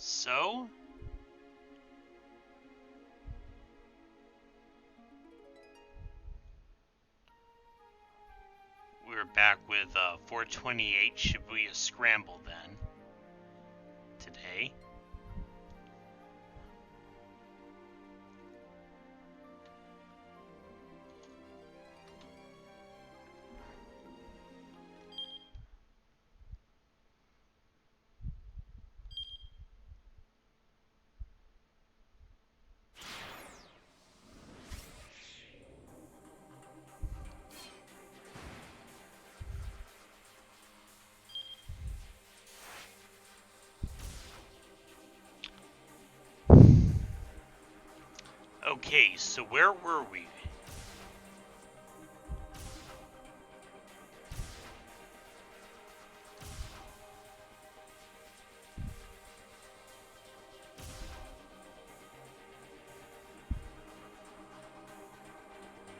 So, we're back with 428 Shibuya Scramble then, today. Okay, so where were we?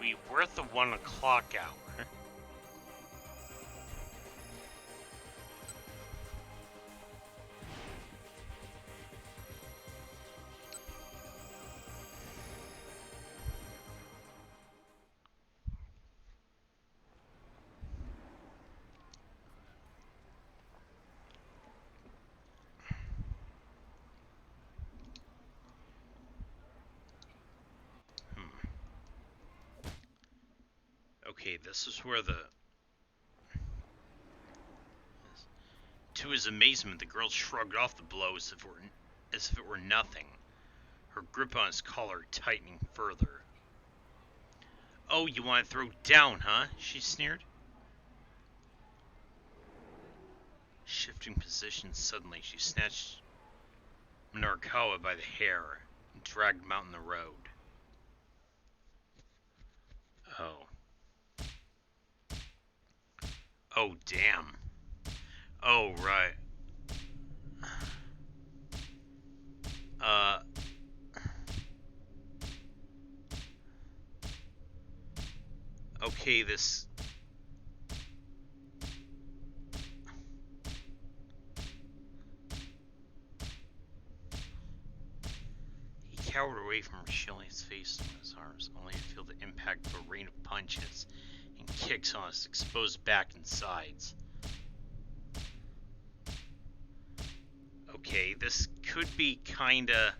We were at the 1 o'clock hour. Okay, this is where the... To his amazement, the girl shrugged off the blow as if it were nothing, her grip on his collar tightening further. Oh, you want to throw down, huh? She sneered. Shifting positions suddenly, she snatched Minarkawa by the hair and dragged him out in the road. Oh. Oh, damn. Oh, right. Okay, this... He cowered away from her, shielding his face in his arms, only to feel the impact of a rain of punches and kicks on his exposed back and sides. Okay, this could be kinda...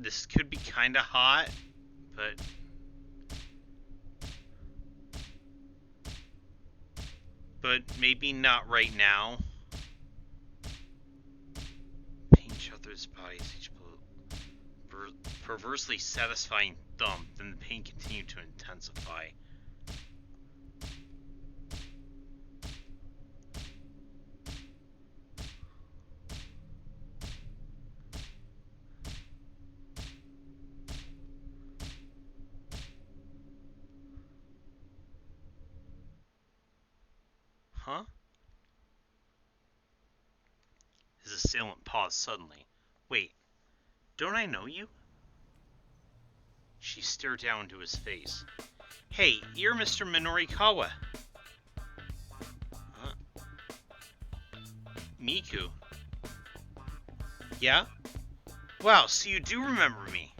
This could be kinda hot, but maybe not right now. Pain shot through his body as each blow, perversely satisfying thump, then the pain continued to intensify. Huh? His assailant paused suddenly. Wait, don't I know you? She stared down into his face. Hey, you're Mr. Minorikawa. Huh? Miku. Yeah? Wow, so you do remember me.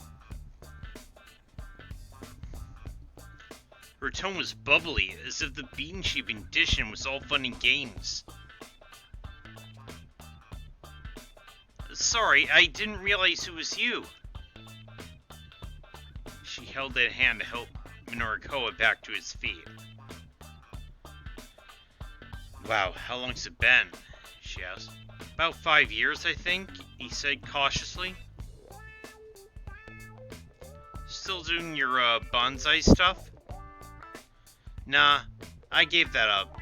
Her tone was bubbly, as if the beating she'd been dishing was all fun and games. Sorry, I didn't realize it was you. She held that hand to help Minorikawa back to his feet. Wow, how long's it been? She asked. About 5 years, I think, he said cautiously. Still doing your bonsai stuff? Nah, I gave that up.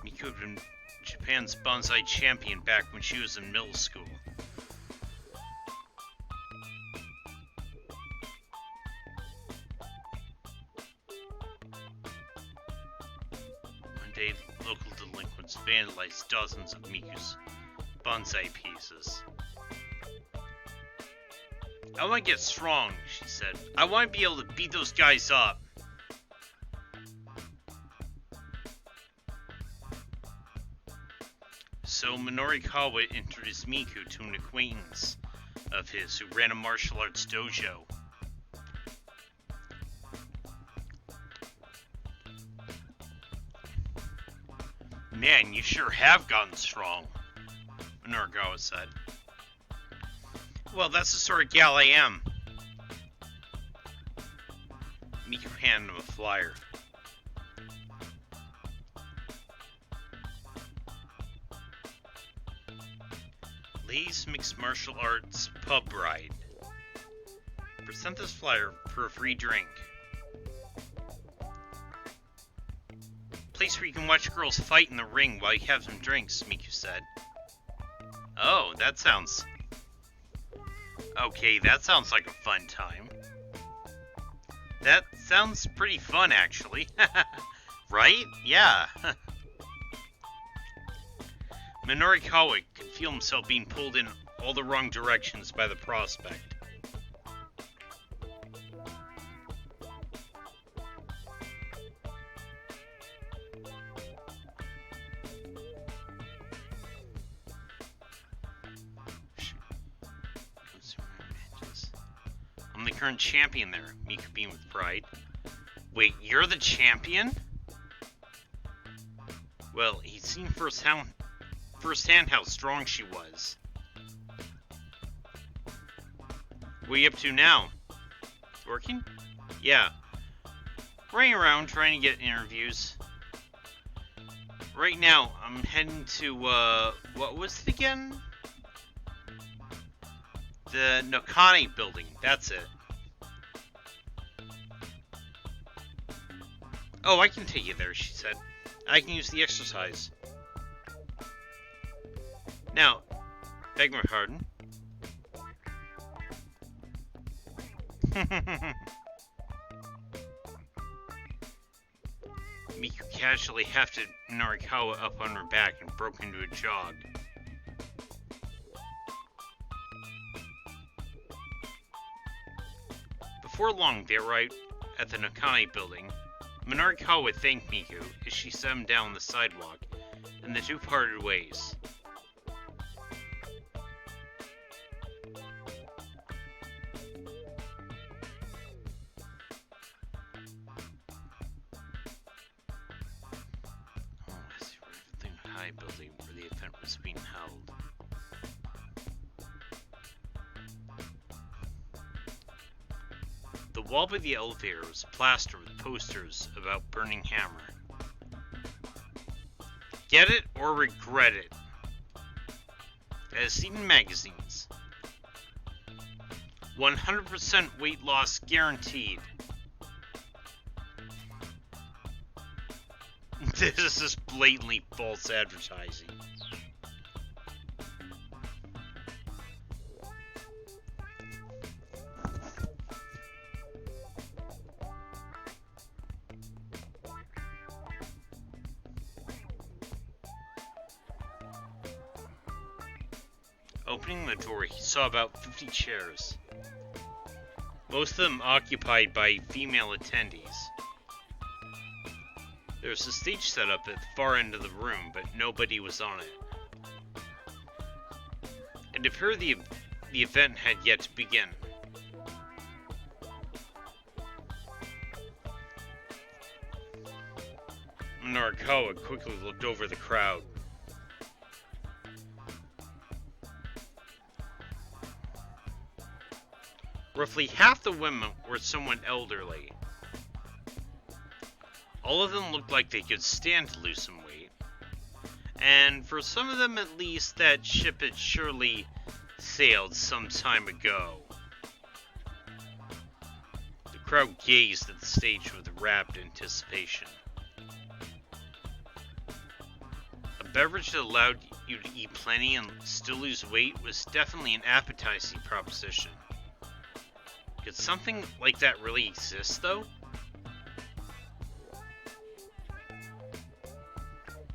Miku had been Japan's bonsai champion back when she was in middle school. One Yesterday, local delinquents vandalized dozens of Miku's bonsai pieces. I want to get strong, she said. I want to be able to beat those guys up. So Minorikawa introduced Miku to an acquaintance of his who ran a martial arts dojo. Man, you sure have gotten strong, Minorikawa said. Well, that's the sort of gal I am. Miku handed him a flyer. Lay's Mixed Martial Arts Pub Ride. Present this flyer for a free drink. Place where you can watch girls fight in the ring while you have some drinks, Miku said. Oh, that sounds... Okay, that sounds like a fun time. That sounds pretty fun, actually. Right? Yeah. Minorikawa could feel himself being pulled in all the wrong directions by the prospect. I'm the current champion there, Miku beamed with pride. Wait, you're the champion? Well, he'd seen firsthand how strong she was. What are you up to now? Working? Yeah. Running around trying to get interviews. Right now, I'm heading to, what was it again? The Nakane building, that's it. Oh, I can take you there, she said. I can use the exercise. Now, beg my pardon. Miku casually hefted Minorikawa up on her back and broke into a jog. Before long, they arrived at the Nakane building. Minorikawa thanked Miku as she set him down on the sidewalk, and the two parted ways. Building where the event was being held. The wall by the elevator was plastered with posters about Burning Hammer. Get it or regret it. As seen in magazines. 100% weight loss guaranteed. This is blatantly false advertising. Opening the door, he saw about 50 chairs. Most of them occupied by female attendees. There was a stage set up at the far end of the room, but nobody was on it. It appeared the event had yet to begin. Minorikawa quickly looked over the crowd. Roughly half the women were somewhat elderly. All of them looked like they could stand to lose some weight. And for some of them at least, that ship had surely sailed some time ago. The crowd gazed at the stage with rapt anticipation. A beverage that allowed you to eat plenty and still lose weight was definitely an appetizing proposition. Could something like that really exist, though?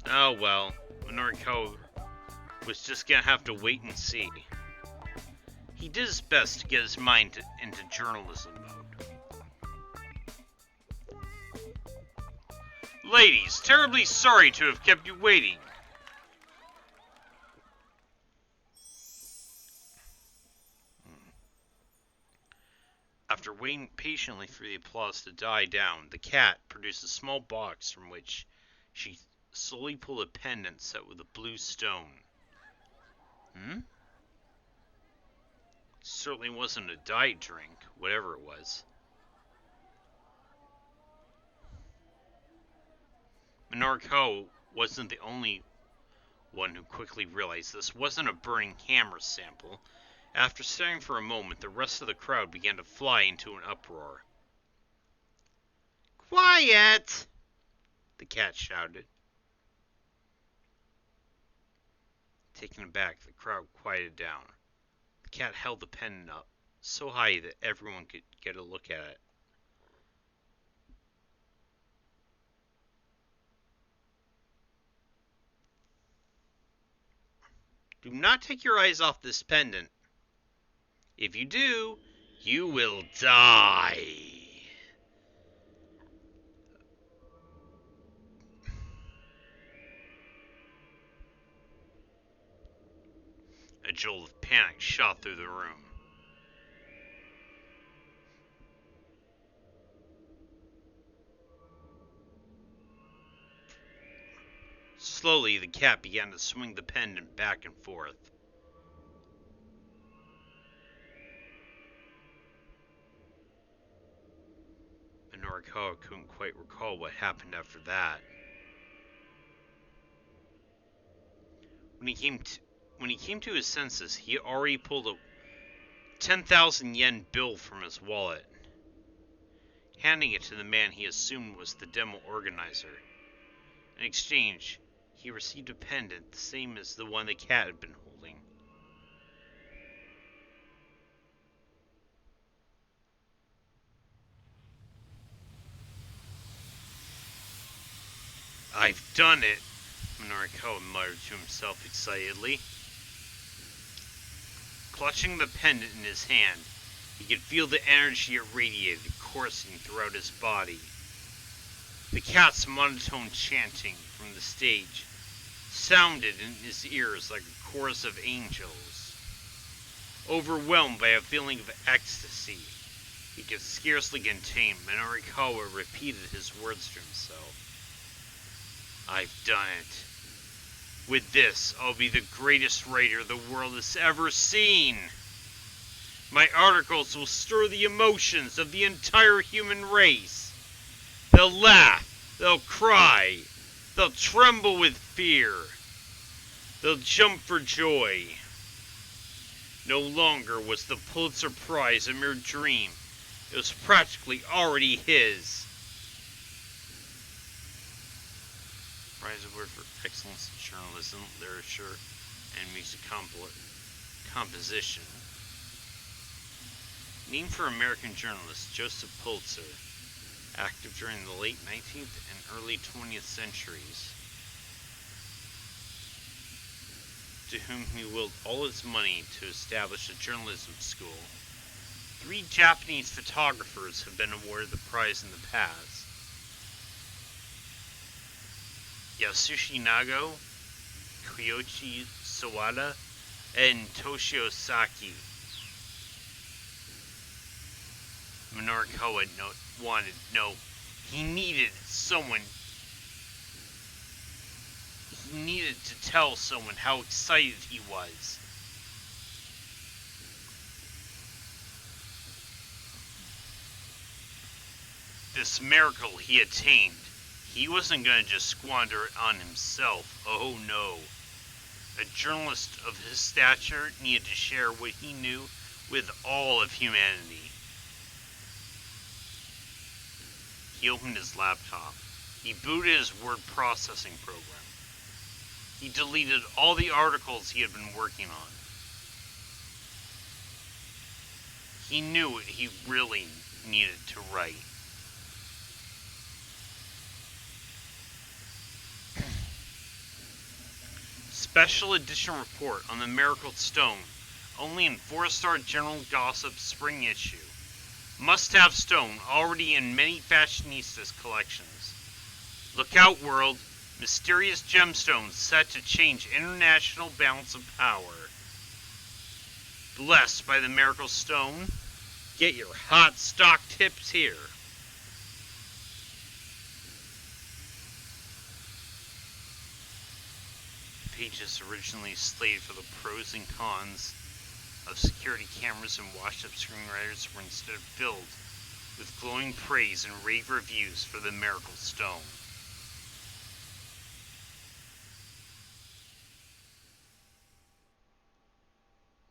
Oh well, Noriko was just gonna have to wait and see. He did his best to get his mind into journalism mode. Ladies, terribly sorry to have kept you waiting. After waiting patiently for the applause to die down, the cat produced a small box from which she slowly pulled a pendant set with a blue stone. Certainly wasn't a diet drink, whatever it was. Noriko wasn't the only one who quickly realized this wasn't a burning hammer sample. After staring for a moment, the rest of the crowd began to fly into an uproar. Quiet! The cat shouted. Taken aback, the crowd quieted down. The cat held the pendant up, so high that everyone could get a look at it. Do not take your eyes off this pendant. If you do, you will die. A jolt of panic shot through the room. Slowly, the cat began to swing the pendant back and forth. But Noriko couldn't quite recall what happened after that. When he came to his senses, he had already pulled a 10,000 yen bill from his wallet, handing it to the man he assumed was the demo organizer. In exchange, he received a pendant the same as the one the cat had been holding. I've done it, Noriko muttered to himself excitedly. Clutching the pendant in his hand, he could feel the energy it radiated coursing throughout his body. The cat's monotone chanting from the stage sounded in his ears like a chorus of angels. Overwhelmed by a feeling of ecstasy he could scarcely contain, Noriko repeated his words to himself. I've done it. With this, I'll be the greatest writer the world has ever seen. My articles will stir the emotions of the entire human race. They'll laugh, they'll cry, they'll tremble with fear. They'll jump for joy. No longer was the Pulitzer Prize a mere dream. It was practically already his. Prize Award for Excellence in Journalism, Literature, and Music Composition. Named for American journalist Joseph Pulitzer, active during the late 19th and early 20th centuries, to whom he willed all his money to establish a journalism school. 3 Japanese photographers have been awarded the prize in the past. Yasushi Nago, Koichi Sawada, and Toshio Saki. Noriko wanted to know he needed to tell someone how excited he was. This miracle he attained, he wasn't going to just squander it on himself. Oh no. A journalist of his stature needed to share what he knew with all of humanity. He opened his laptop. He booted his word processing program. He deleted all the articles he had been working on. He knew what he really needed to write. Special edition report on the Miracle Stone, only in 4-star General Gossip spring issue. Must-have stone, already in many fashionistas' collections. Look out, world. Mysterious gemstones set to change international balance of power. Blessed by the Miracle Stone? Get your hot stock tips here. The pages originally slated for the pros and cons of security cameras and washed-up screenwriters were instead filled with glowing praise and rave reviews for the Miracle Stone.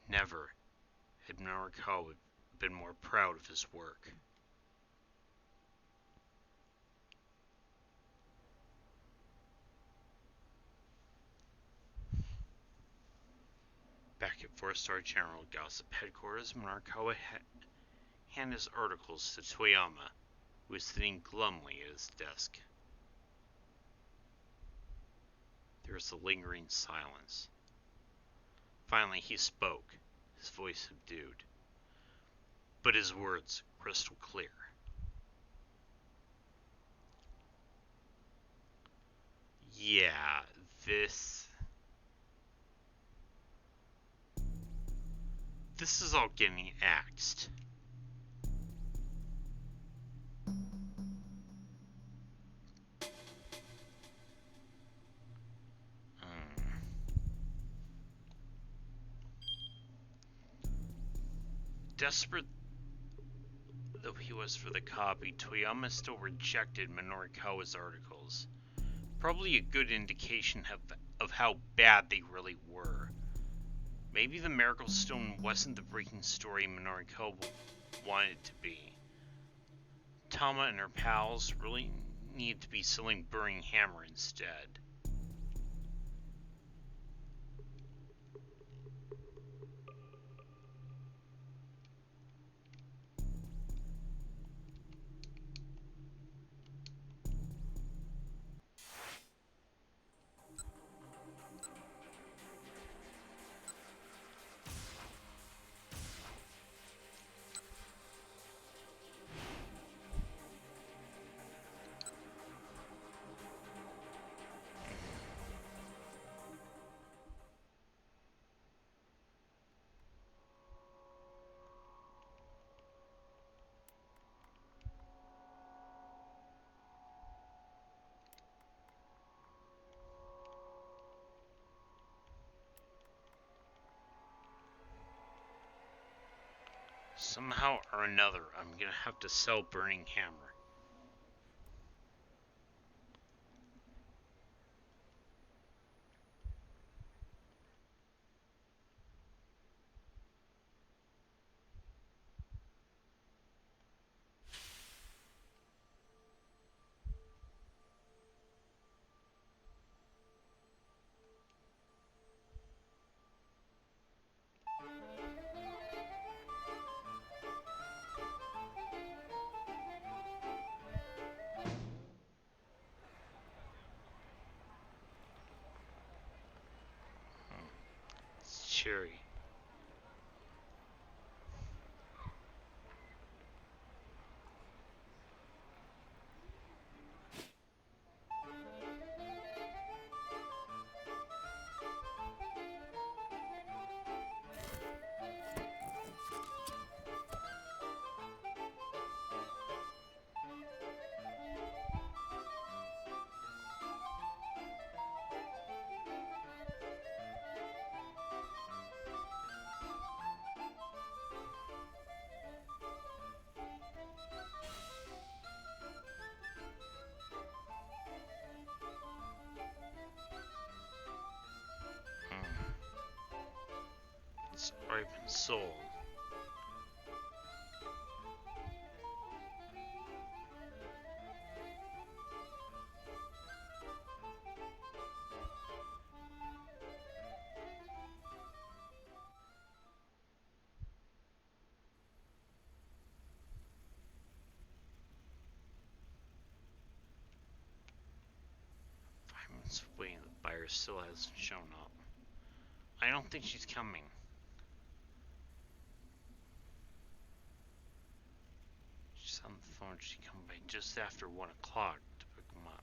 Never had Noriko been more proud of his work. Back at 4-star General Gossip headquarters, Noriko handed his articles to Toyama, who was sitting glumly at his desk. There was a lingering silence. Finally, he spoke, his voice subdued, but his words crystal clear. Yeah, this is all getting axed. Desperate though he was for the copy, Toyama still rejected Minorikawa's articles. Probably a good indication of how bad they really were. Maybe the Miracle Stone wasn't the breaking story Minorikawa wanted it to be. Tama and her pals really needed to be selling Burning Hammer instead. Somehow or another, I'm gonna have to sell Burning Hammer. It's cheery. It's already been sold. Waiting, the buyer still hasn't shown up. I don't think she's coming. She's on the phone. She come by just after 1 o'clock to pick them up.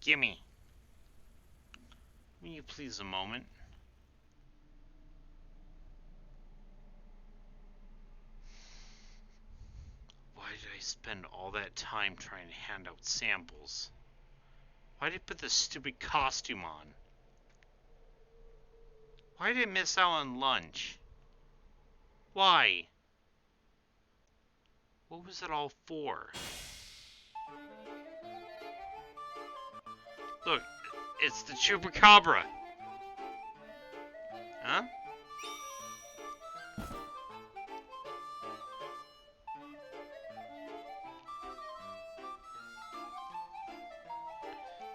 Gimme. Will you please a moment? Why did I spend all that time trying to hand out samples? Why did I put this stupid costume on? Why did I miss out on lunch? Why? What was it all for? Look, it's the Chupacabra. Huh?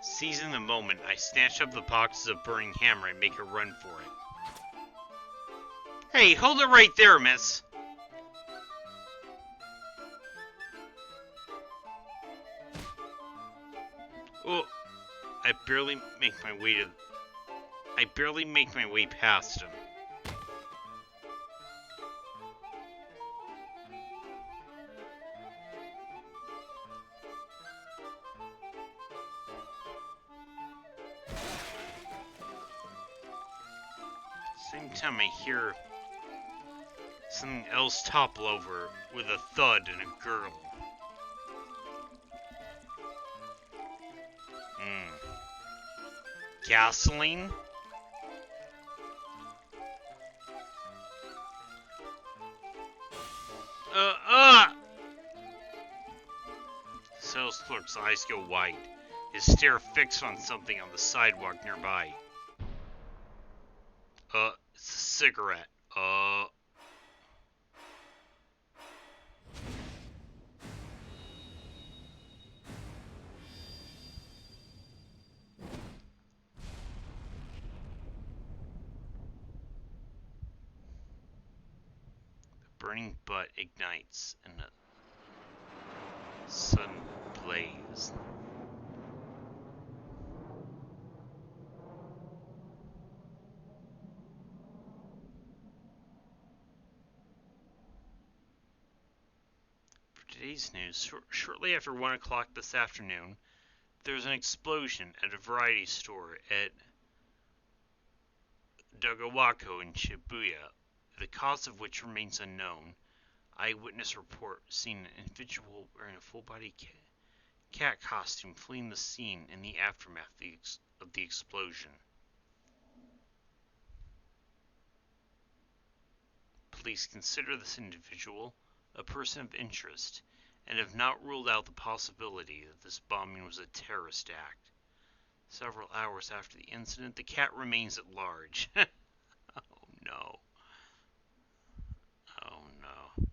Seizing the moment, I snatch up the boxes of burning hammer and make a run for it. Hey, hold it right there, miss! Oh, I barely make my way past him. Same time I hear something else topple over with a thud and a gurgle. Gasoline? Sales clerk's eyes go wide, his stare fixed on something on the sidewalk nearby. It's a cigarette. The burning butt ignites in a sudden blaze. Today's news, shortly after 1 o'clock this afternoon, there's an explosion at a variety store at Dogawako in Shibuya, the cause of which remains unknown. Eyewitness report seeing an individual wearing a full-body cat costume fleeing the scene in the aftermath of the explosion. Police consider this individual a person of interest and have not ruled out the possibility that this bombing was a terrorist act. Several hours after the incident, the cat remains at large. Oh no. Oh no.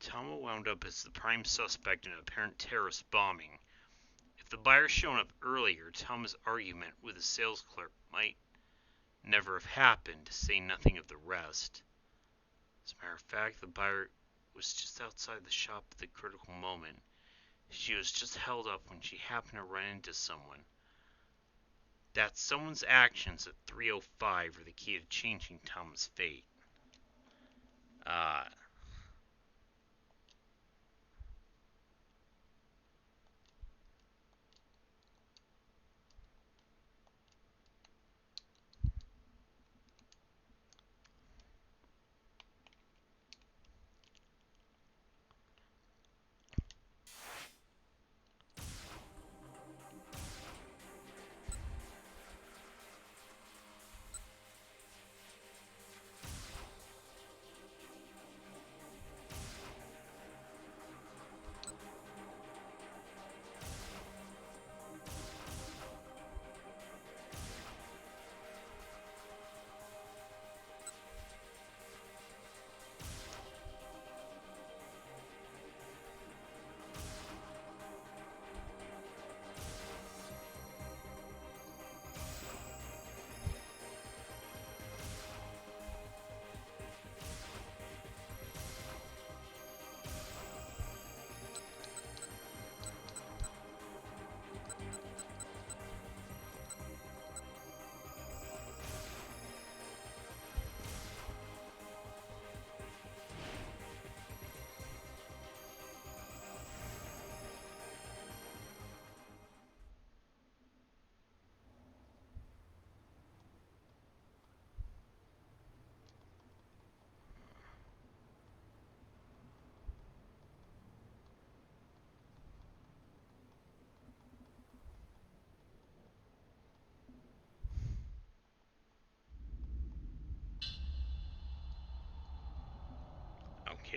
Tama wound up as the prime suspect in an apparent terrorist bombing. If the buyer shown up earlier, Tama's argument with the sales clerk might never have happened, to say nothing of the rest. As a matter of fact, the buyer was just outside the shop at the critical moment. She was just held up when she happened to run into someone. That someone's actions at 3:05 are the key to changing Tama's fate.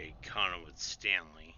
Okay, Kano with Stanley.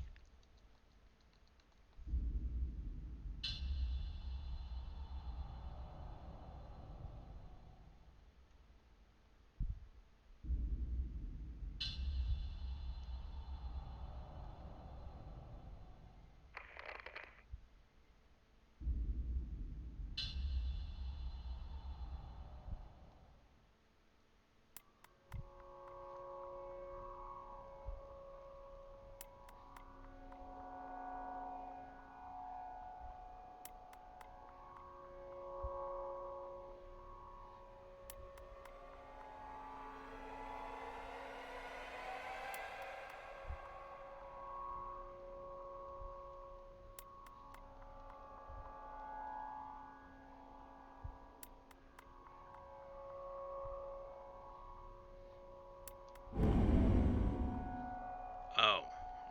Oh,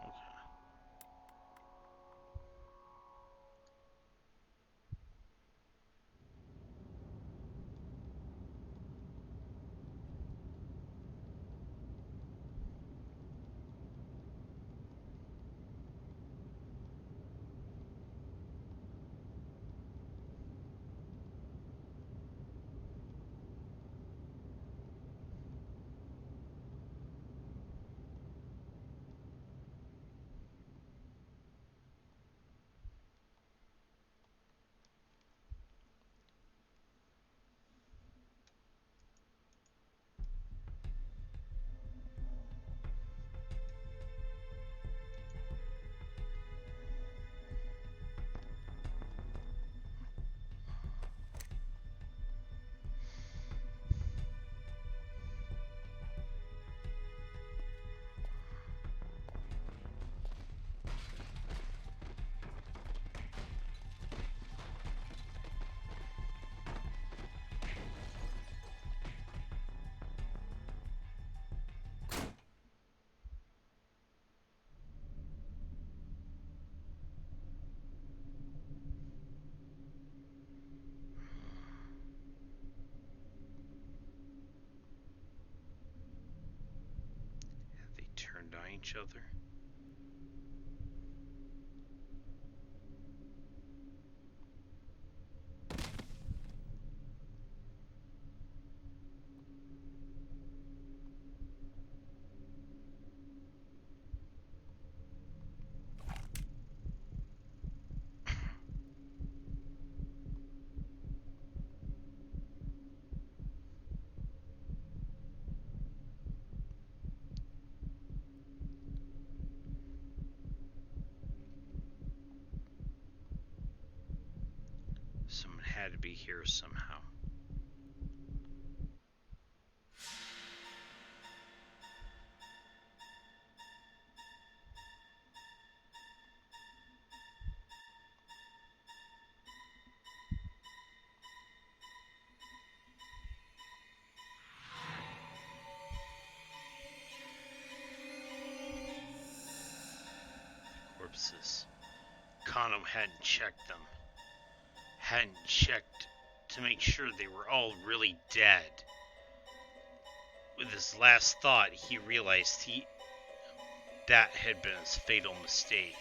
okay. Have they turned on each other? Someone had to be here somehow. Corpses. Kano hadn't checked them. Hadn't checked to make sure they were all really dead. With his last thought, he realized that had been his fatal mistake.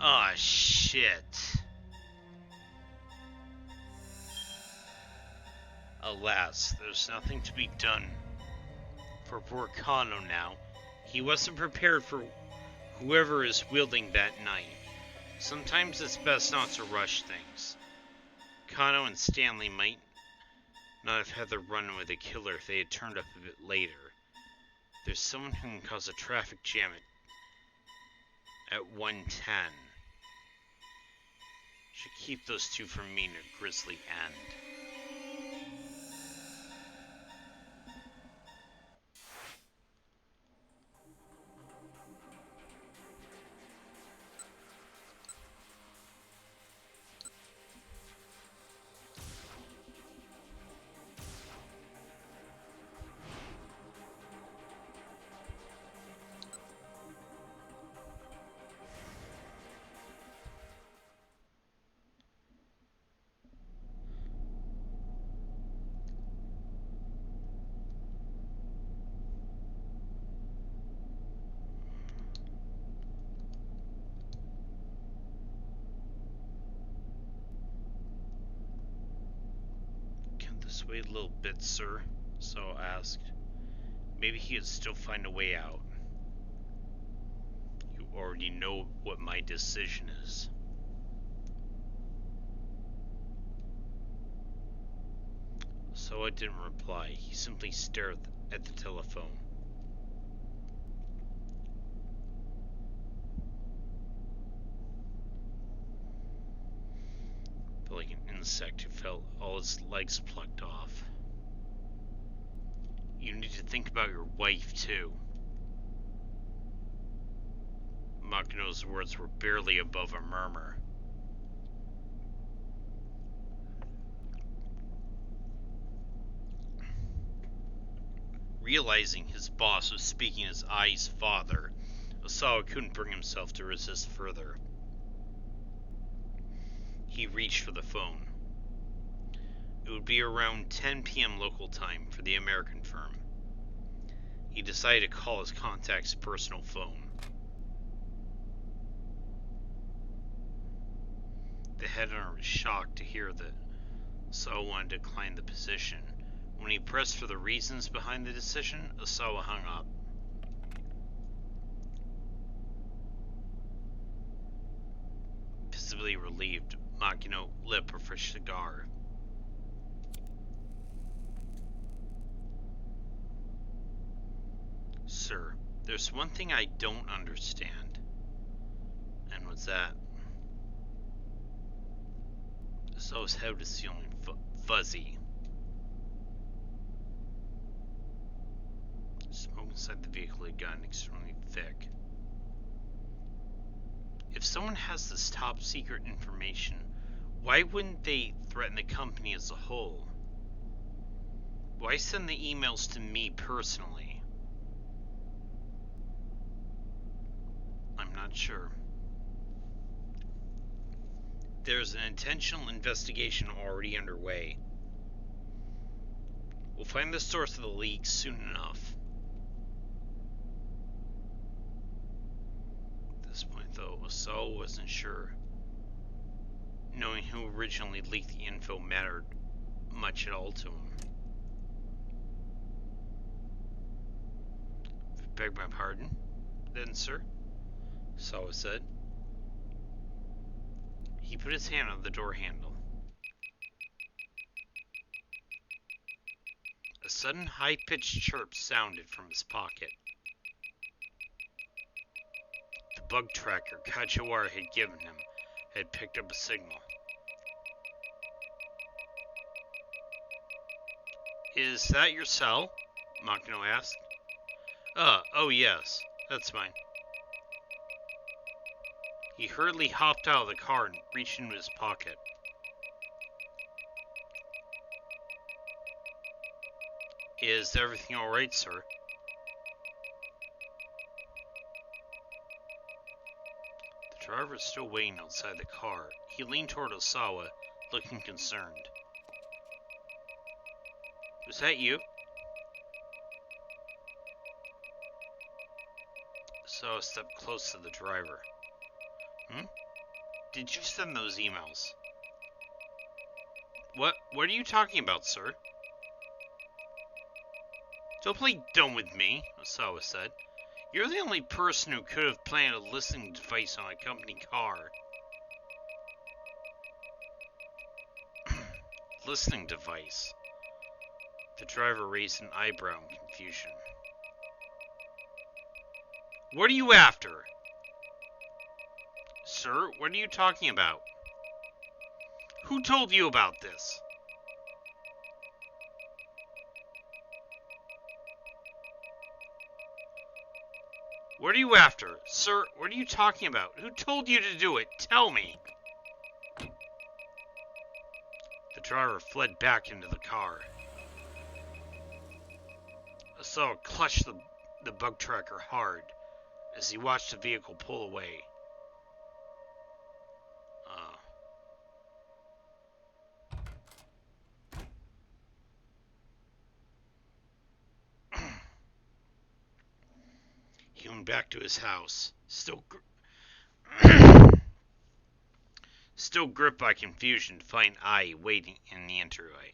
Ah, shit. Alas, there's nothing to be done for poor Kano now. He wasn't prepared for whoever is wielding that knife. Sometimes it's best not to rush things. Kano and Stanley might not have had the run with the killer if they had turned up a bit later. There's someone who can cause a traffic jam at 110. Should keep those two from meeting a grisly end. wait a little bit, sir, So asked. Maybe he could still find a way out. You already know what my decision is. So I didn't reply. He simply stared at the telephone. Felt like an insect who felt all his legs plucked off. You need to think about your wife, too. Makino's words were barely above a murmur. Realizing his boss was speaking as Ai's father, Osawa couldn't bring himself to resist further. He reached for the phone. It would be around 10 p.m. local time for the American firm. He decided to call his contact's personal phone. The head hunter was shocked to hear that Osawa wanted to decline the position. When he pressed for the reasons behind the decision, Osawa hung up. Visibly relieved, Makino lit a fresh cigar. Sir, there's one thing I don't understand. And what's that? Osawa's head was feeling fuzzy. Smoke inside the vehicle had gotten extremely thick. If someone has this top secret information, why wouldn't they threaten the company as a whole? Why send the emails to me personally? I'm not sure. There's an intentional investigation already underway. We'll find the source of the leak soon enough. At this point, though, Osawa wasn't sure. Knowing who originally leaked the info mattered much at all to him. Beg my pardon, then, sir? Osawa said. He put his hand on the door handle. A sudden high-pitched chirp sounded from his pocket. The bug tracker Kajiwara had given him had picked up a signal. Is that your cell? Makino asked. Oh yes, that's mine. He hurriedly hopped out of the car and reached into his pocket. Is everything alright, sir? The driver was still waiting outside the car. He leaned toward Osawa, looking concerned. Was that you? Osawa stepped close to the driver. Did you send those emails? What are you talking about, sir? Don't play dumb with me, Osawa said. You're the only person who could have planted a listening device on a company car. Listening device? The driver raised an eyebrow in confusion. What are you after? Sir, what are you talking about? Who told you about this? What are you after? Sir, what are you talking about? Who told you to do it? Tell me. The driver fled back into the car. Osawa clutched the bug tracker hard as he watched the vehicle pull away. He went back to his house, still gripped by confusion to find Ai waiting in the entryway.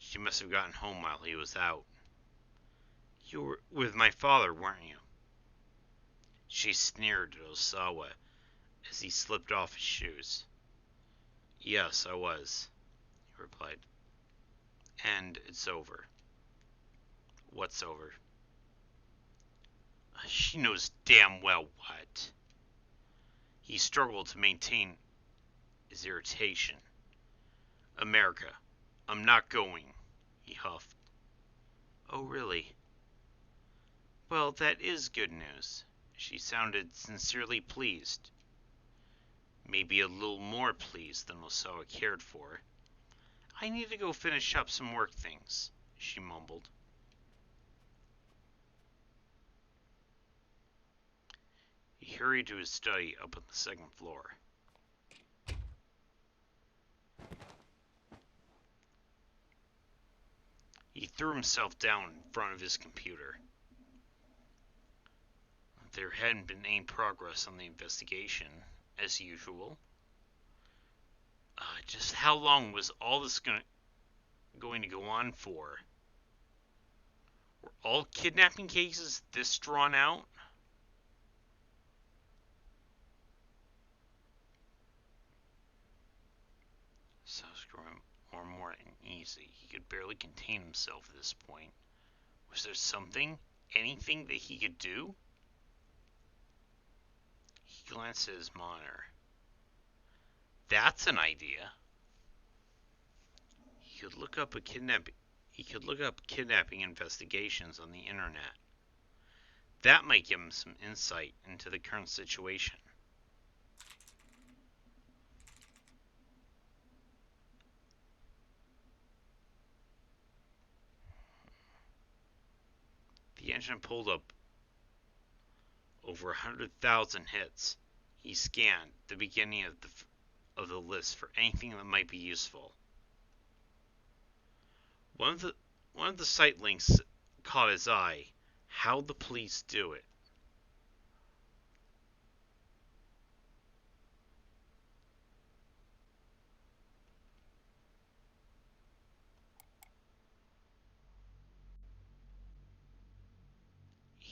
She must have gotten home while he was out. You were with my father, weren't you? She sneered at Osawa as he slipped off his shoes. Yes, I was, he replied. And it's over. What's over? She knows damn well what. He struggled to maintain his irritation. America, I'm not going, he huffed. Oh, really? Well, that is good news. She sounded sincerely pleased. Maybe a little more pleased than Osawa cared for. I need to go finish up some work things, she mumbled. He hurried to his study up on the second floor. He threw himself down in front of his computer. There hadn't been any progress on the investigation, as usual. Just how long was all this going to go on for? Were all kidnapping cases this drawn out? So it was growing more and more uneasy. He could barely contain himself at this point. Was there anything that he could do? He glanced at his monitor. That's an idea. He could look up kidnapping investigations on the internet. That might give him some insight into the current situation. The engine pulled up over 100,000 hits. He scanned the beginning of the list for anything that might be useful. One of the site links caught his eye. How the police do it.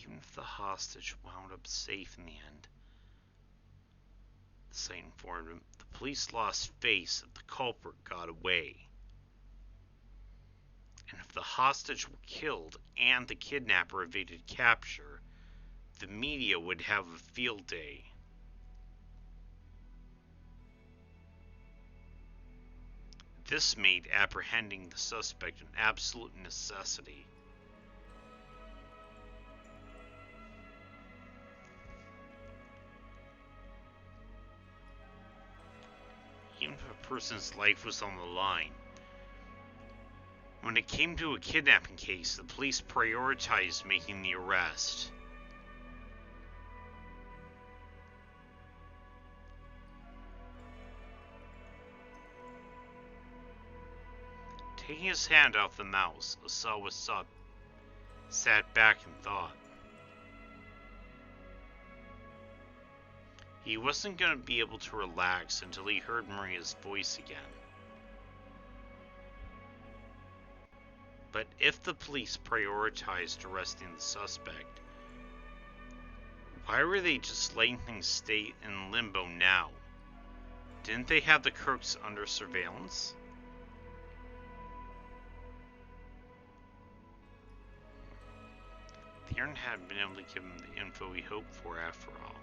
Even if the hostage wound up safe in the end, the site informed him, the police lost face if the culprit got away. And if the hostage were killed and the kidnapper evaded capture, the media would have a field day. This made apprehending the suspect an absolute necessity. Even if a person's life was on the line, when it came to a kidnapping case, the police prioritized making the arrest. Taking his hand off the mouse, Osawa sat back and thought. He wasn't going to be able to relax until he heard Maria's voice again. But if the police prioritized arresting the suspect, why were they just letting things stay in limbo now? Didn't they have the crooks under surveillance? The internet hadn't been able to give him the info he hoped for after all.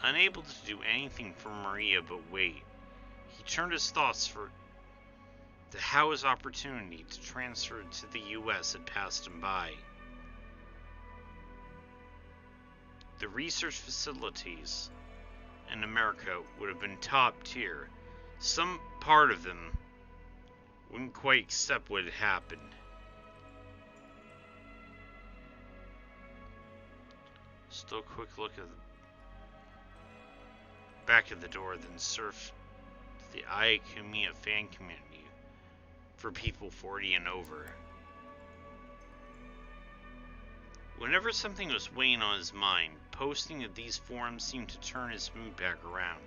Unable to do anything for Maria but wait, he turned his thoughts to how his opportunity to transfer to the US had passed him by. The research facilities in America would have been top tier. Some part of them wouldn't quite accept what had happened. Still a quick look at the back of the door, then surfed to the Ayakumiya fan community for people 40 and over. Whenever something was weighing on his mind, posting at these forums seemed to turn his mood back around.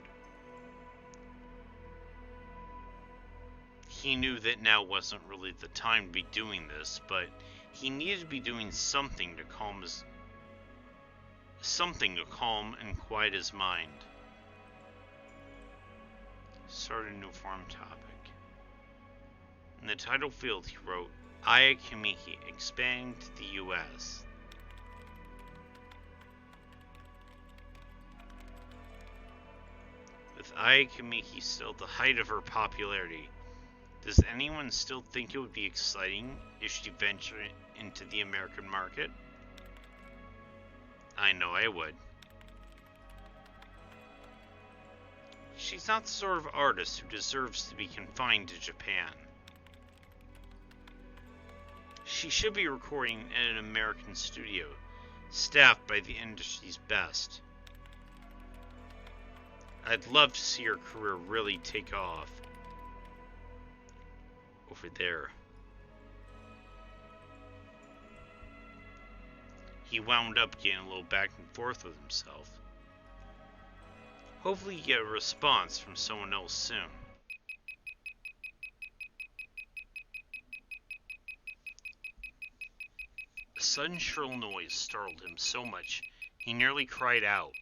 He knew that now wasn't really the time to be doing this, but he needed to be doing something to calm and quiet his mind. Start a new forum topic. In the title field, he wrote, Ayakimihi, expanding to the U.S. With Ayakimihi still at the height of her popularity, does anyone still think it would be exciting if she ventured into the American market? I know I would. She's not the sort of artist who deserves to be confined to Japan. She should be recording in an American studio, staffed by the industry's best. I'd love to see her career really take off. Over there. He wound up getting a little back and forth with himself. Hopefully you get a response from someone else soon. A sudden shrill noise startled him so much he nearly cried out.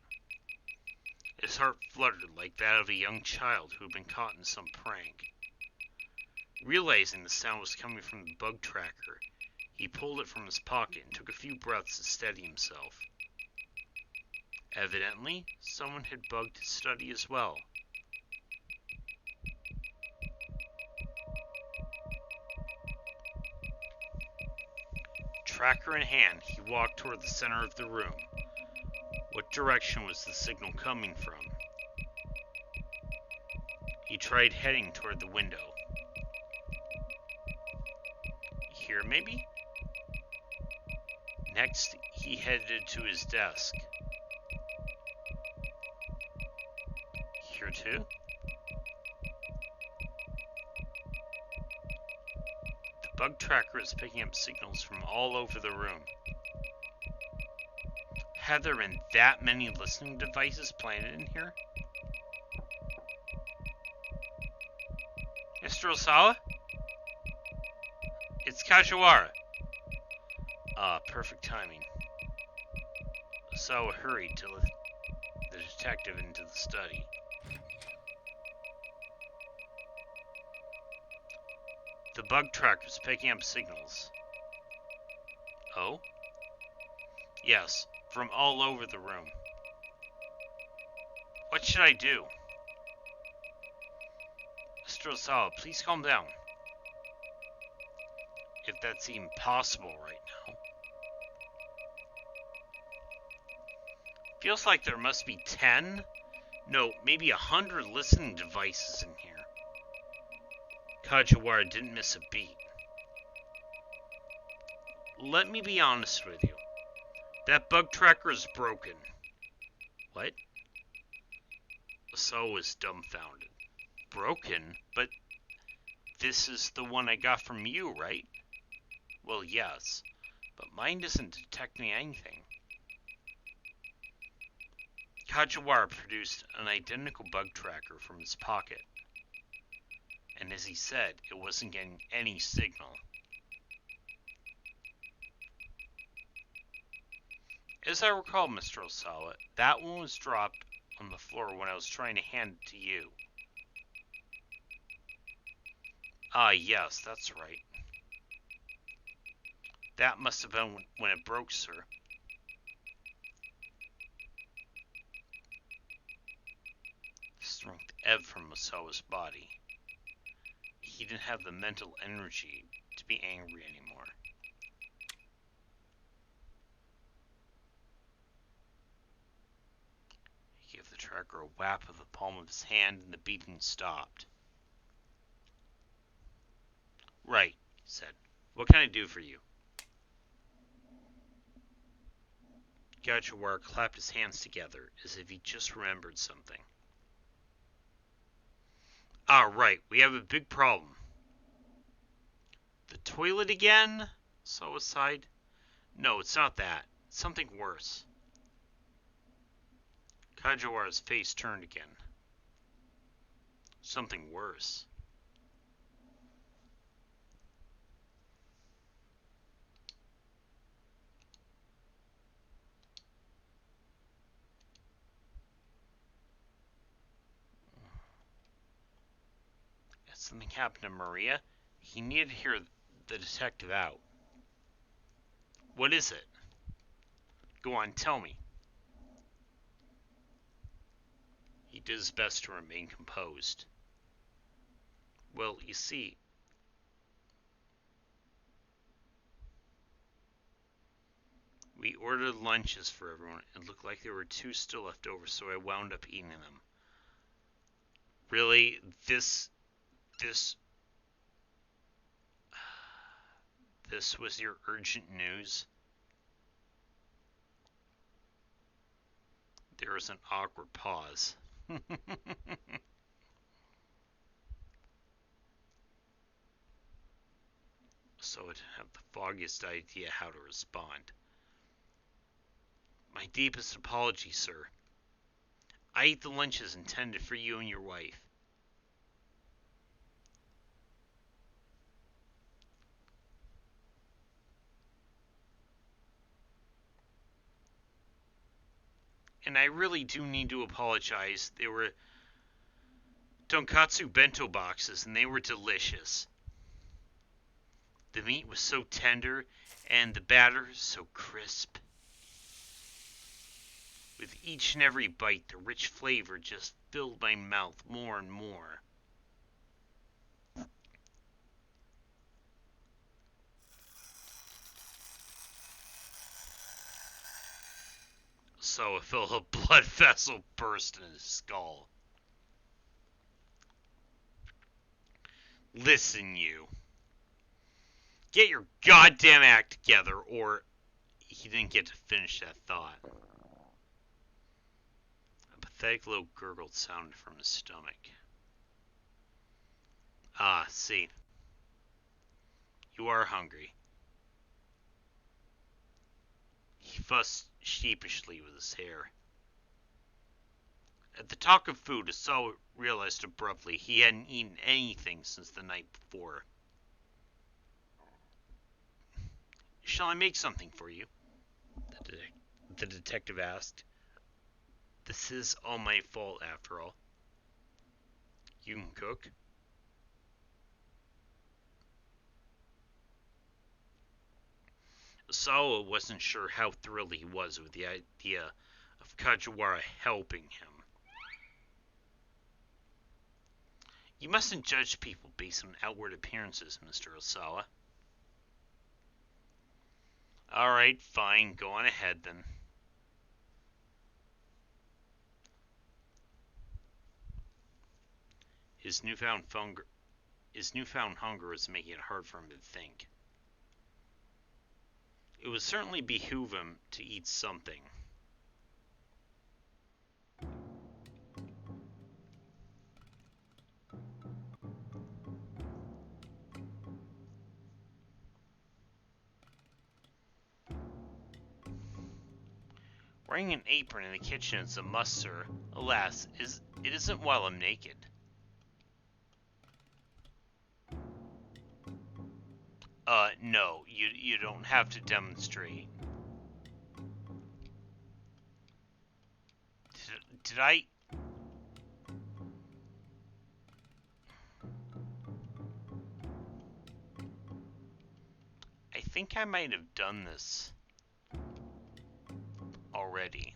His heart fluttered like that of a young child who had been caught in some prank. Realizing the sound was coming from the bug tracker, he pulled it from his pocket and took a few breaths to steady himself. Evidently, someone had bugged his study as well. Tracker in hand, he walked toward the center of the room. What direction was the signal coming from? He tried heading toward the window. Here, maybe? Next, he headed to his desk. Here too? The bug tracker is picking up signals from all over the room. Have there been that many listening devices planted in here? Mr. Osawa? It's Kashiwara. Perfect timing. Osawa hurried to let the detective into the study. The bug tracker is picking up signals. Oh? Yes, from all over the room. What should I do? Mr. Osawa, please calm down. If that's even possible right now. Feels like there must be 10, no, maybe 100 listening devices in here. Kajiwara didn't miss a beat. Let me be honest with you. That bug tracker is broken. What? Osawa was dumbfounded. Broken? But this is the one I got from you, right? Well, yes, but mine isn't detecting anything. Kajiwara produced an identical bug tracker from his pocket. And as he said, it wasn't getting any signal. As I recall, Mr. Osawa, that one was dropped on the floor when I was trying to hand it to you. Ah, yes, that's right. That must have been when it broke, sir. Strength ebbed from Osawa's body. He didn't have the mental energy to be angry anymore. He gave the tracker a whap of the palm of his hand and the beating stopped. Right, he said. What can I do for you? Kajiwara clapped his hands together as if he just remembered something. Ah, right, we have a big problem. The toilet again? Osawa sighed. No, it's not that. It's something worse. Kajiwara's face turned again. Something worse. Something happened to Maria? He needed to hear the detective out. What is it? Go on, tell me. He did his best to remain composed. Well, you see, we ordered lunches for everyone. It looked like there were 2 still left over, so I wound up eating them. Really? This was your urgent news? There was an awkward pause. So I didn't have the foggiest idea how to respond. My deepest apologies, sir. I ate the lunches intended for you and your wife. And I really do need to apologize. They were tonkatsu bento boxes, and they were delicious. The meat was so tender, and the batter so crisp. With each and every bite, the rich flavor just filled my mouth more and more. So a blood vessel burst in his skull. Listen, you. Get your goddamn act together, or... He didn't get to finish that thought. A pathetic low gurgle sounded from his stomach. Ah, see. You are hungry. He fussed sheepishly with his hair. At the talk of food, Assault realized abruptly he hadn't eaten anything since the night before. Shall I make something for you? The detective asked. This is all my fault, after all. You can cook? Sawa wasn't sure how thrilled he was with the idea of Kajiwara helping him. You mustn't judge people based on outward appearances, Mr. Osawa. Alright, fine, go on ahead then. His newfound hunger was making it hard for him to think. It would certainly behoove him to eat something. Wearing an apron in the kitchen is a must, sir. Alas, it isn't while I'm naked. No, you don't have to demonstrate. Did I... I think I might have done this already.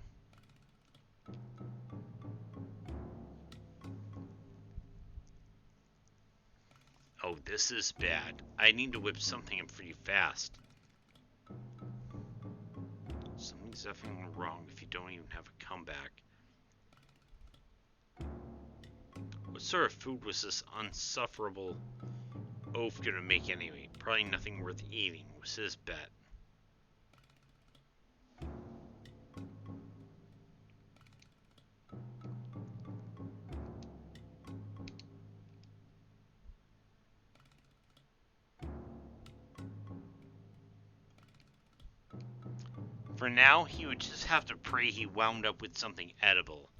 Oh, this is bad. I need to whip something up pretty fast. Something's definitely wrong if you don't even have a comeback. What sort of food was this unsufferable oaf gonna make anyway? Probably nothing worth eating, was his bet. For now, he would just have to pray he wound up with something edible.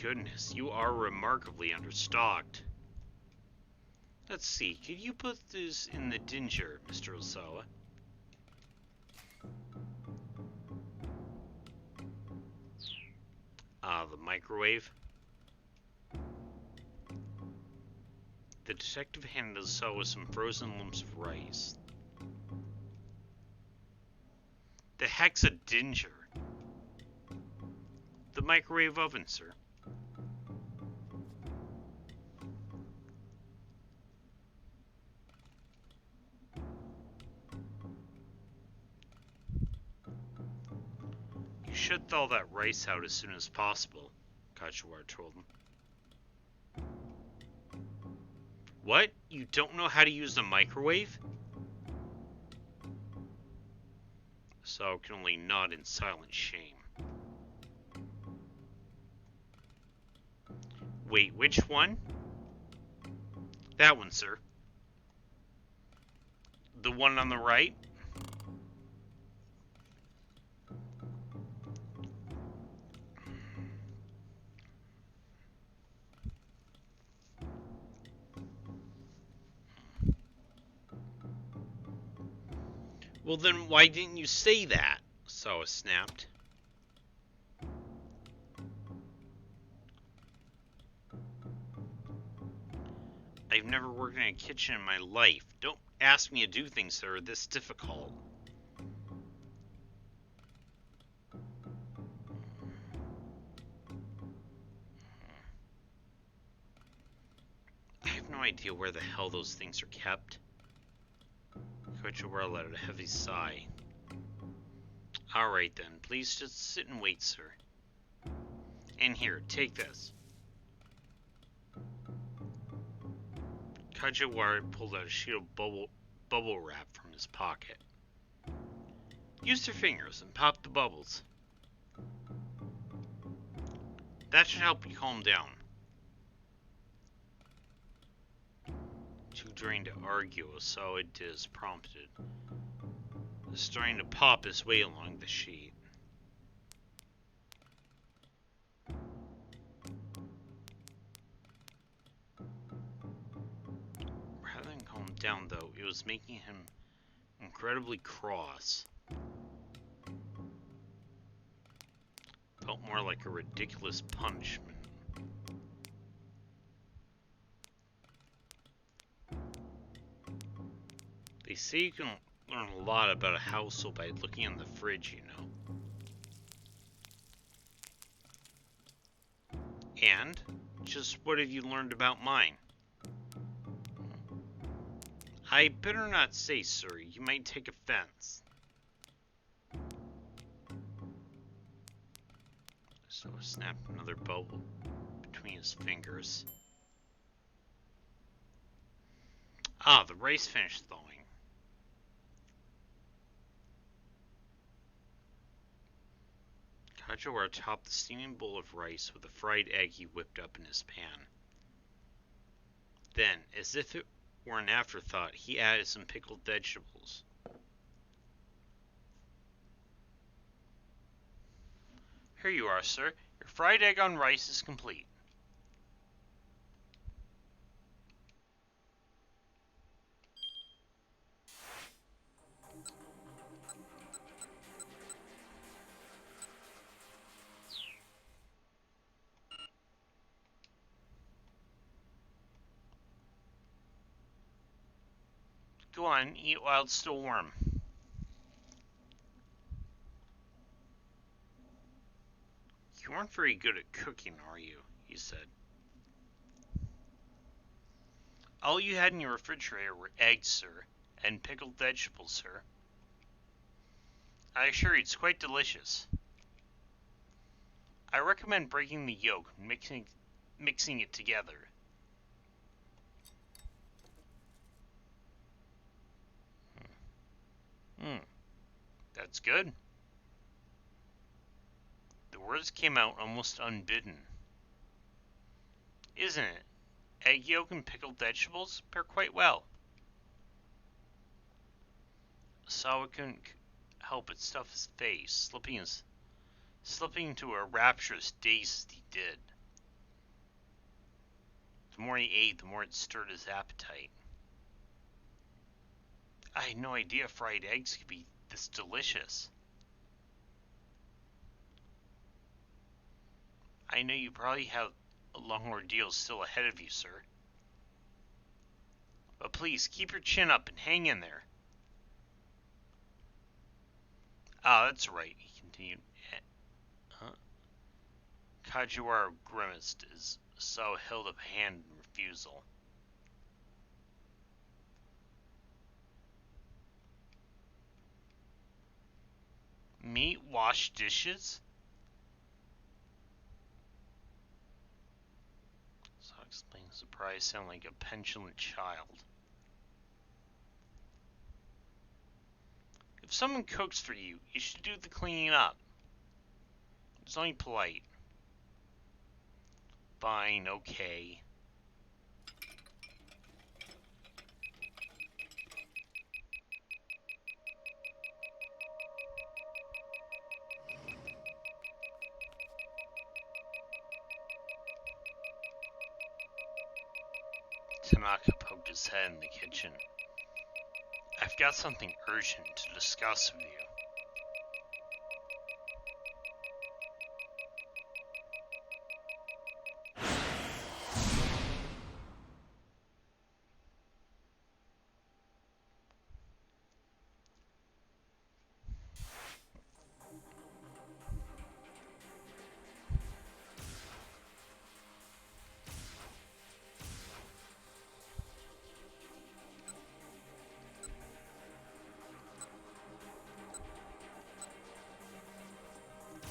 Goodness, you are remarkably understocked. Let's see, could you put this in the dinger, Mr. Osawa? The microwave. The detective handed Sawa some frozen lumps of rice. The heck's a dinger? The microwave oven, sir. You should thaw that rice out as soon as possible, Kachiwara told him. What? You don't know how to use the microwave? Sawa can only nod in silent shame. Wait, which one? That one, sir. The one on the right? Well, then why didn't you say that? Sawa snapped. I've never worked in a kitchen in my life. Don't ask me to do things that are this difficult. I have no idea where the hell those things are kept. Kachiwara let out a heavy sigh. Alright then, please just sit and wait, sir. And here, take this. Kachiwara pulled out a sheet of bubble wrap from his pocket. Use your fingers and pop the bubbles. That should help you calm down. Too drained to argue, Sawa did as prompted, starting to pop his way along the sheet. Rather than calm down, though, it was making him incredibly cross. Felt more like a ridiculous punishment. They say you can learn a lot about a household by looking in the fridge, you know. And just what have you learned about mine? I better not say, sir. You might take offense. So snapped another bubble between his fingers. Ah, the rice finished thawing. Kachiwara topped the steaming bowl of rice with a fried egg he whipped up in his pan. Then, as if it were an afterthought, he added some pickled vegetables. Here you are, sir. Your fried egg on rice is complete. Go on, eat while it's still warm. You aren't very good at cooking, are you? He said. All you had in your refrigerator were eggs, sir, and pickled vegetables, sir. I assure you, it's quite delicious. I recommend breaking the yolk and mixing it together. That's good. The words came out almost unbidden. Isn't it? Egg yolk and pickled vegetables pair quite well. Sawa couldn't help but stuff his face, slipping into a rapturous daze as he did. The more he ate, the more it stirred his appetite. I had no idea fried eggs could be this delicious. I know you probably have a long ordeal still ahead of you, sir. But please, keep your chin up and hang in there. Ah, that's right, he continued. Huh? Kajiwara grimaced as Sawa held up a hand in refusal. Me wash dishes? Sawa explained, surprise, sounding like a petulant child. If someone cooks for you, you should do the cleaning up. It's only polite. Fine, okay. Tanaka poked his head in the kitchen. I've got something urgent to discuss with you.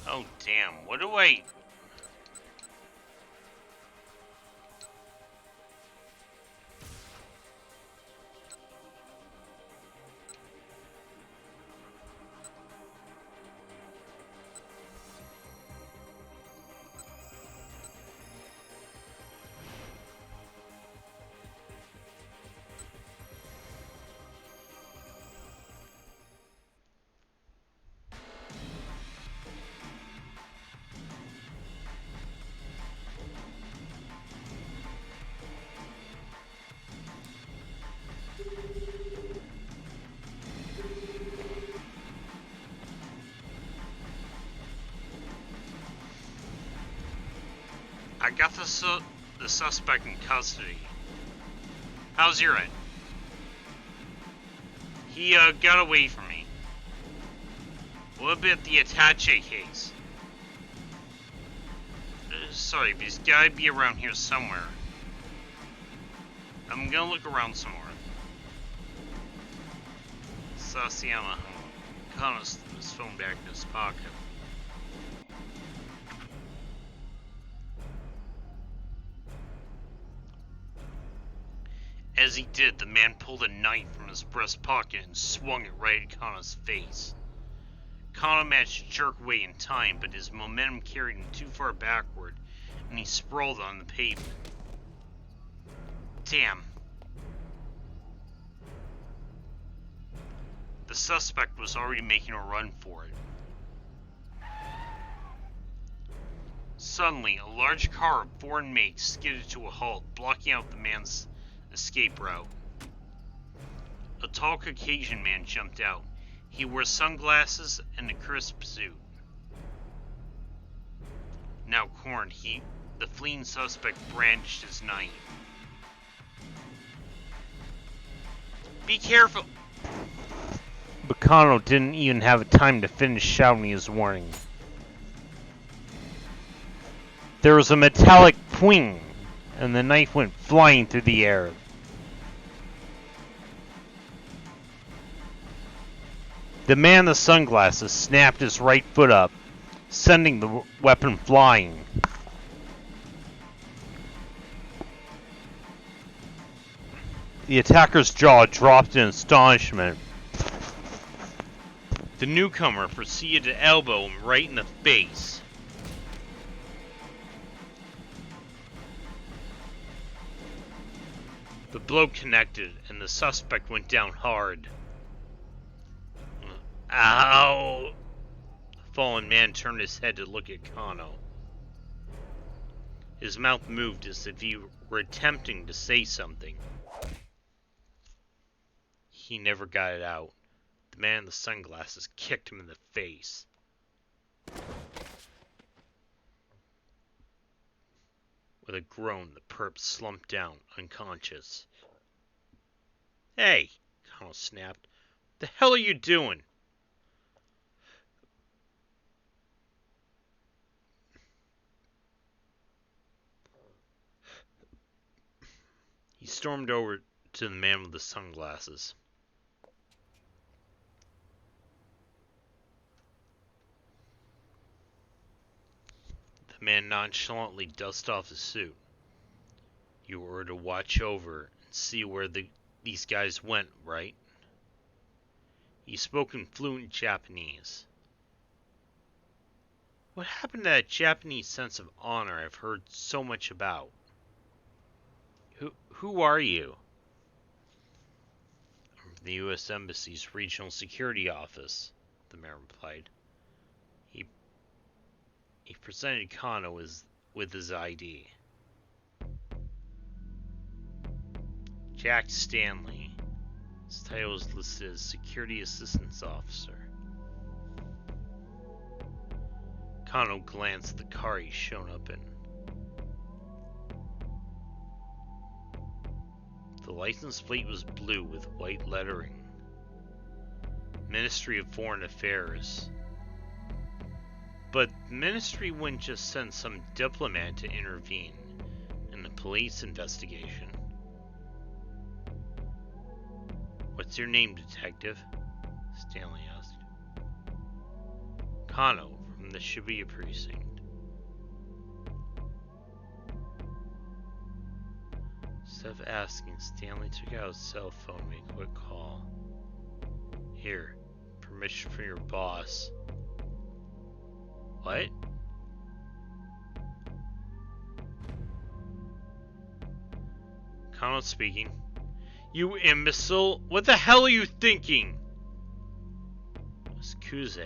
Oh damn, what do I... I got the suspect in custody. How's your end? He got away from me. What about the attache case? Sorry, but he's gotta be around here somewhere. I'm gonna look around some more. Sasayama Kano threw his phone back in his pocket. As he did, the man pulled a knife from his breast pocket and swung it right at Kano's face. Kano managed to jerk away in time, but his momentum carried him too far backward, and he sprawled on the pavement. Damn. The suspect was already making a run for it. Suddenly, a large car of foreign make skidded to a halt, blocking out the man's escape route. A tall Caucasian man jumped out. He wore sunglasses and a crisp suit. Now cornered, the fleeing suspect brandished his knife. Be careful! But Kano didn't even have time to finish shouting his warning. There was a metallic pwing, and the knife went flying through the air. The man in the sunglasses snapped his right foot up, sending the weapon flying. The attacker's jaw dropped in astonishment. The newcomer proceeded to elbow him right in the face. The blow connected, and the suspect went down hard. Ow! The fallen man turned his head to look at Kano. His mouth moved as if he were attempting to say something. He never got it out. The man in the sunglasses kicked him in the face. With a groan, the perp slumped down, unconscious. Hey, Connell snapped. What the hell are you doing? He stormed over to the man with the sunglasses. The man nonchalantly dusted off his suit. You were to watch over and see where these guys went, right? He spoke in fluent Japanese. What happened to that Japanese sense of honor I've heard so much about? Who are you? I'm from the U.S. Embassy's Regional Security Office, the man replied. He presented Kano with his ID. Jack Stanley. His title was listed as Security Assistance Officer. Kano glanced at the car he'd shown up in. The license plate was blue with white lettering. Ministry of Foreign Affairs. But the ministry wouldn't just send some diplomat to intervene in the police investigation. What's your name, detective? Stanley asked. Kano, from the Shibuya precinct. Instead of asking, Stanley took out his cell phone and made a quick call. Here, permission from your boss. What? Kano speaking. You imbecile! What the hell are you thinking? It was Kuze,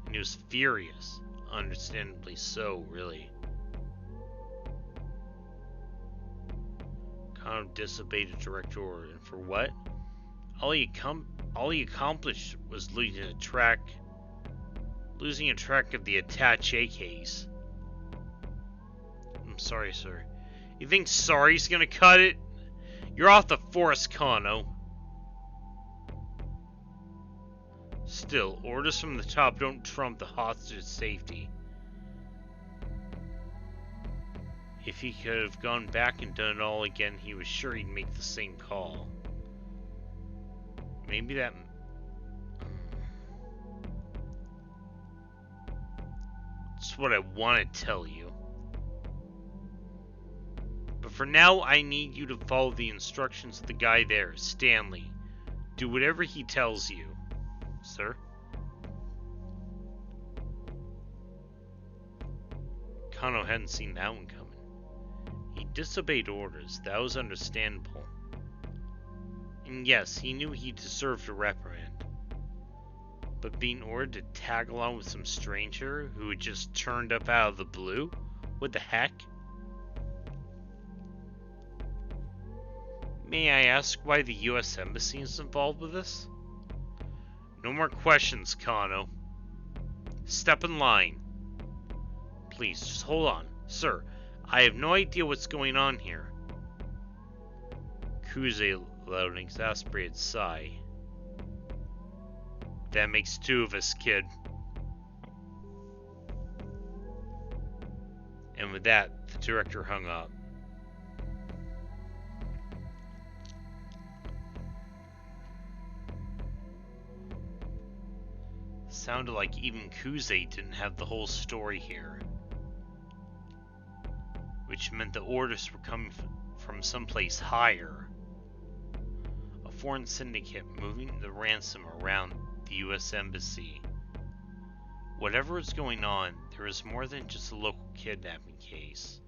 and he was furious. Understandably so, really. Kano disobeyed a direct order, and for what? All he accomplished was losing a track of the attaché case. I'm sorry, sir. You think sorry's gonna cut it? You're off the force, Kano. Still, orders from the top don't trump the hostage safety. If he could have gone back and done it all again, he was sure he'd make the same call. Maybe that... That's what I want to tell you. But for now, I need you to follow the instructions of the guy there, Stanley. Do whatever he tells you, sir. Kano hadn't seen that one coming. He disobeyed orders, that was understandable. And yes, he knew he deserved a reprimand. But being ordered to tag along with some stranger who had just turned up out of the blue? What the heck? May I ask why the U.S. Embassy is involved with this? No more questions, Kano. Step in line. Please, just hold on. Sir, I have no idea what's going on here. Kuze let out an exasperated sigh. That makes two of us, kid. And with that, the director hung up. Sounded like even Kuze didn't have the whole story here. Which meant the orders were coming from someplace higher. A foreign syndicate moving the ransom around the U.S. Embassy. Whatever is going on, there is more than just a local kidnapping case.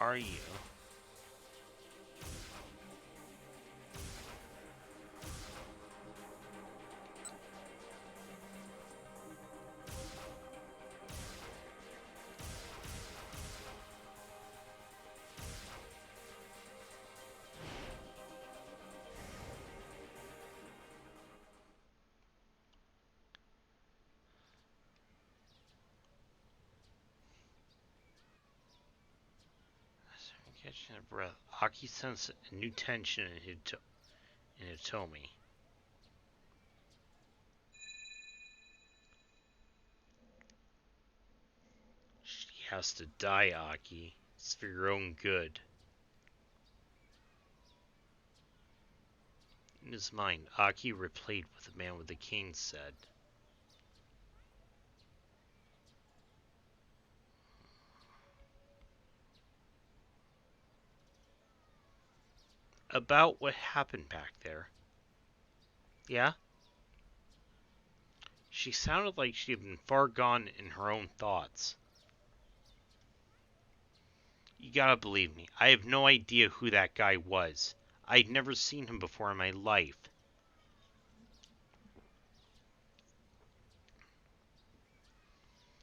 are you? Catching a breath, Aki sensed a new tension in Hitomi. She has to die, Aki. It's for your own good. In his mind, Aki replayed what the man with the cane said. About what happened back there. Yeah? She sounded like she had been far gone in her own thoughts. You gotta believe me, I have no idea who that guy was. I'd never seen him before in my life.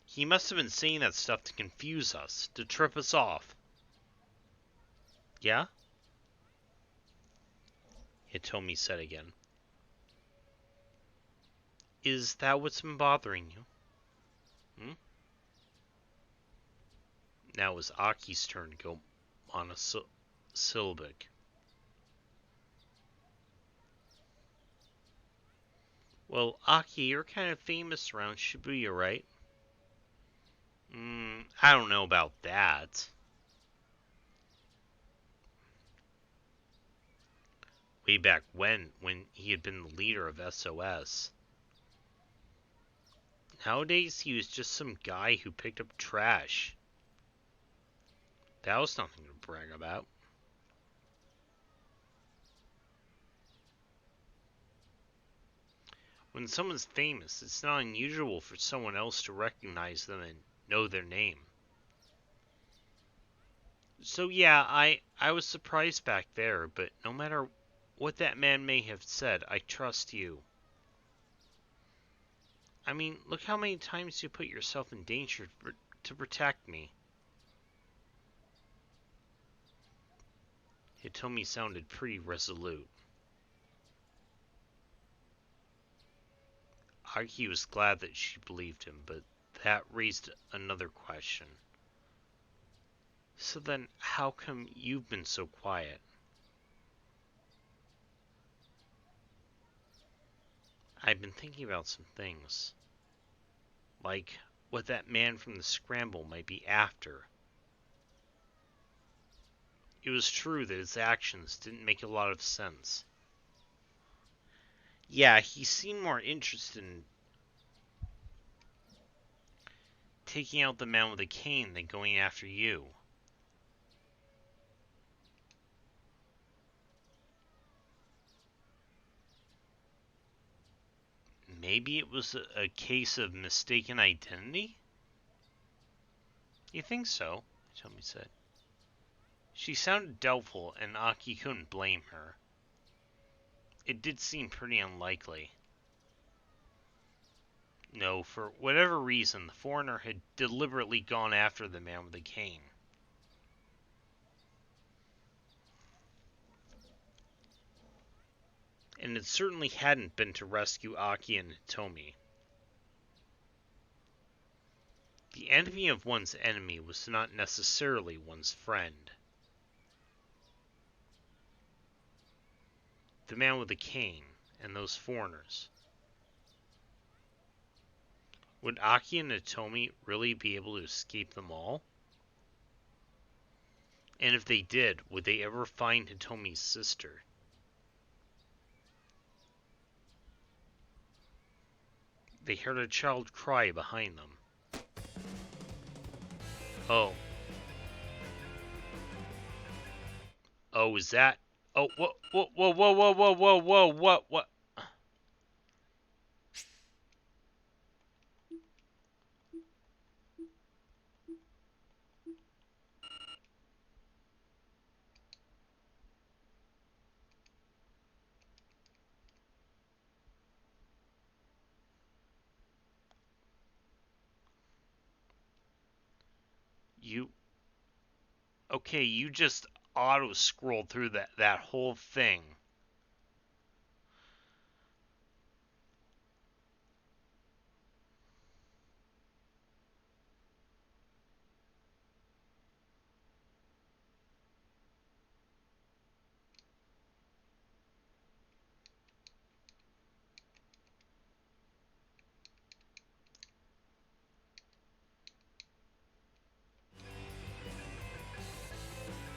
He must have been saying that stuff to confuse us, to trip us off. Yeah? Hitomi said again. Is that what's been bothering you? Now it was Aki's turn to go monosyllabic. Well, Aki, you're kind of famous around Shibuya, right? I don't know about that. Way back when he had been the leader of SOS. Nowadays, he was just some guy who picked up trash. That was nothing to brag about. When someone's famous, it's not unusual for someone else to recognize them and know their name. So yeah, I was surprised back there, but no matter what that man may have said, I trust you. I mean, look how many times you put yourself in danger to protect me. Hitomi sounded pretty resolute. Aki was glad that she believed him, but that raised another question. So then, how come you've been so quiet? I've been thinking about some things. Like what that man from the Scramble might be after. It was true that his actions didn't make a lot of sense. Yeah, he seemed more interested in taking out the man with the cane than going after you. Maybe it was a case of mistaken identity? You think so? Hitomi said. She sounded doubtful, and Aki couldn't blame her. It did seem pretty unlikely. No, for whatever reason, the foreigner had deliberately gone after the man with the cane. And it certainly hadn't been to rescue Aki and Hitomi. The enemy of one's enemy was not necessarily one's friend. The man with the cane and those foreigners. Would Aki and Hitomi really be able to escape them all? And if they did, would they ever find Hitomi's sister? They heard a child cry behind them. Oh. Oh, is that? Oh, whoa, whoa, whoa, whoa, whoa, whoa, whoa, whoa, what? You... Okay, you just auto-scrolled through that whole thing.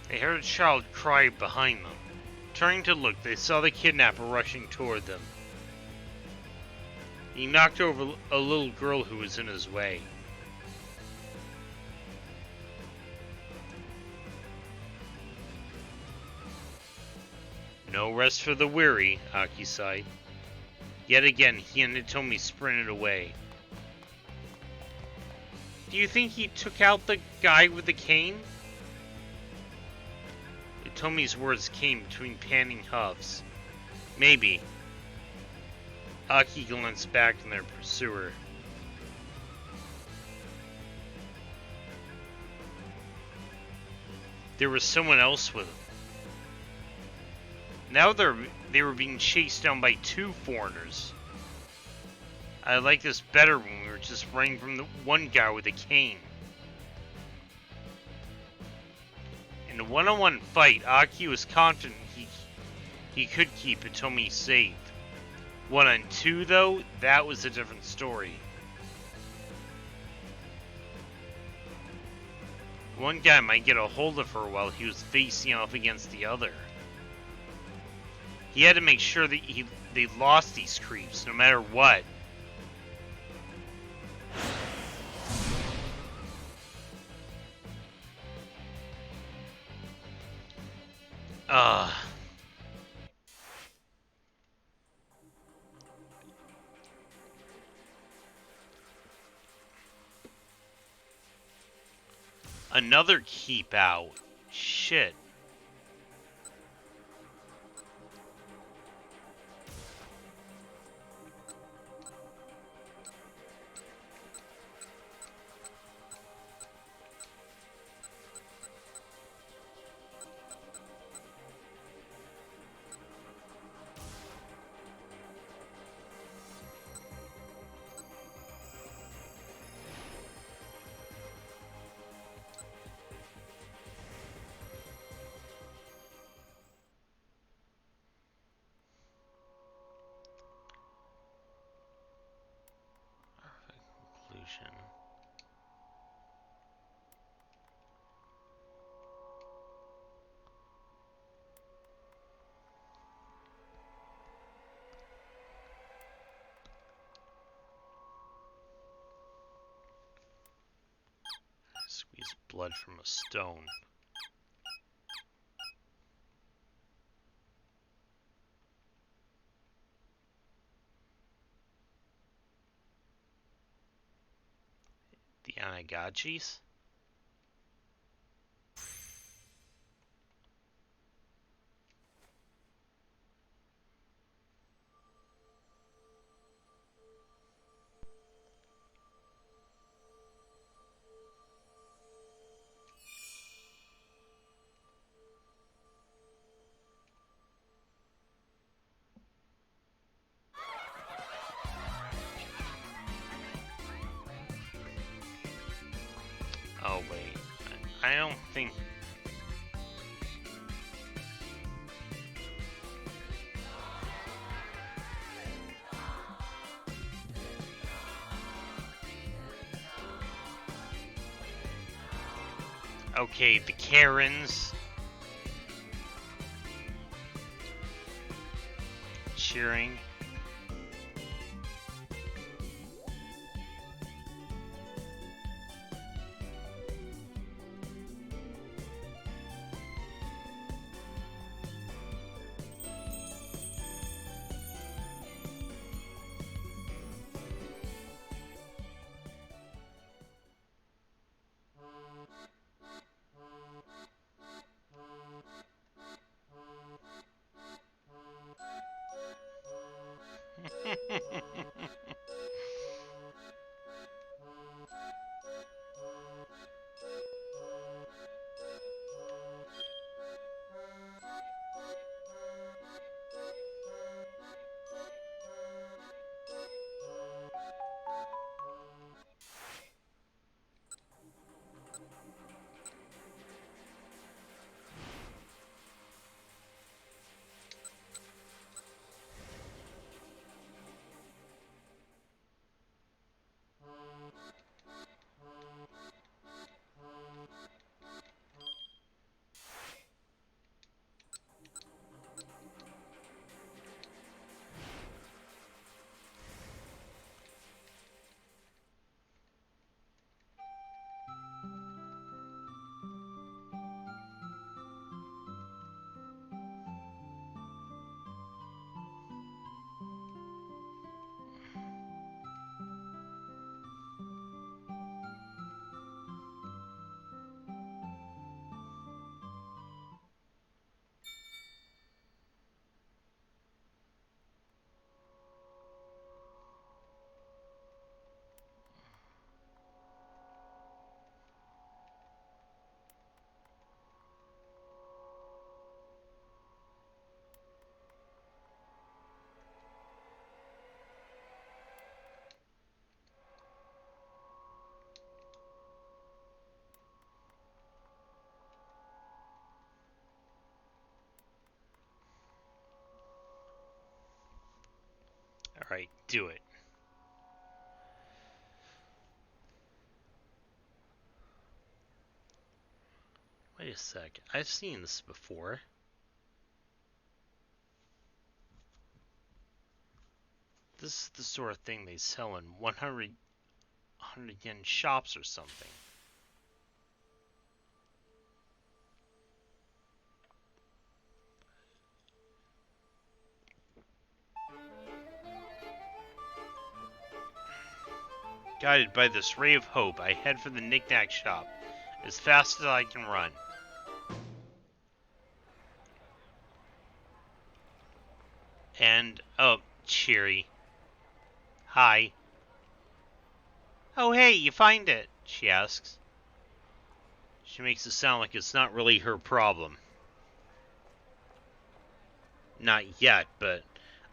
They heard a child cry behind them. Turning to look, they saw the kidnapper rushing toward them. He knocked over a little girl who was in his way. No rest for the weary, Aki sighed. Yet again, he and Hitomi sprinted away. Do you think he took out the guy with the cane? Hitomi's words came between panting huffs. Maybe. Aki glanced back in their pursuer. There was someone else with him. Now they were being chased down by two foreigners. I like this better when we were just running from the one guy with a cane. In a one-on-one fight, Aki was confident he could keep Hitomi safe. 1-on-2 though, that was a different story. One guy might get a hold of her while he was facing off against the other. He had to make sure that they lost these creeps, no matter what. Another keep out. Shit. Conclusion. Squeeze blood from a stone. The Anagachis? Oh wait, I don't think... Okay, the Karens... cheering. Alright, do it. Wait a sec. I've seen this before. This is the sort of thing they sell in 100 yen shops or something. Guided by this ray of hope, I head for the knick-knack shop as fast as I can run. And, oh, cheery. Hi. Oh, hey, you find it, she asks. She makes it sound like it's not really her problem. Not yet, but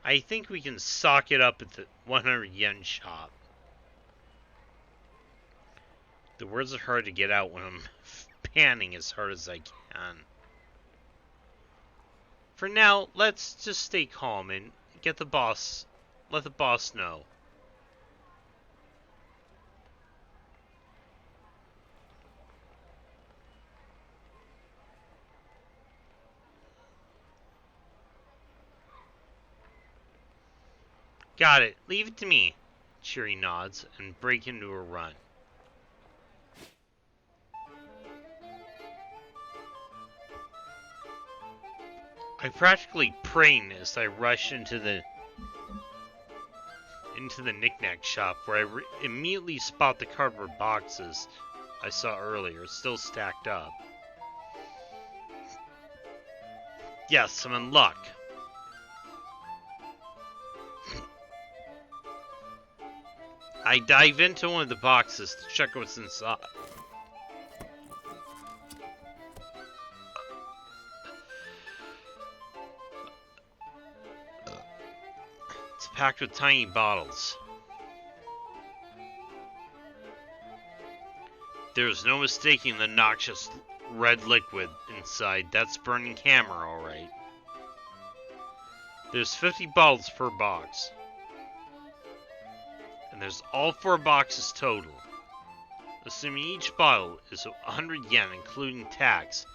I think we can sock it up at the 100 yen shop. The words are hard to get out when I'm panning as hard as I can. For now, let's just stay calm and let the boss know. Got it. Leave it to me. Cheery nods and break into a run. I practically preen as I rush into the knick-knack shop, where I immediately spot the cardboard boxes I saw earlier, still stacked up. Yes, I'm in luck. I dive into one of the boxes to check what's inside. It's packed with tiny bottles. There's no mistaking the noxious red liquid inside. That's burning hammer, alright. There's 50 bottles per box. And there's all 4 boxes total. Assuming each bottle is 100 yen, including tax,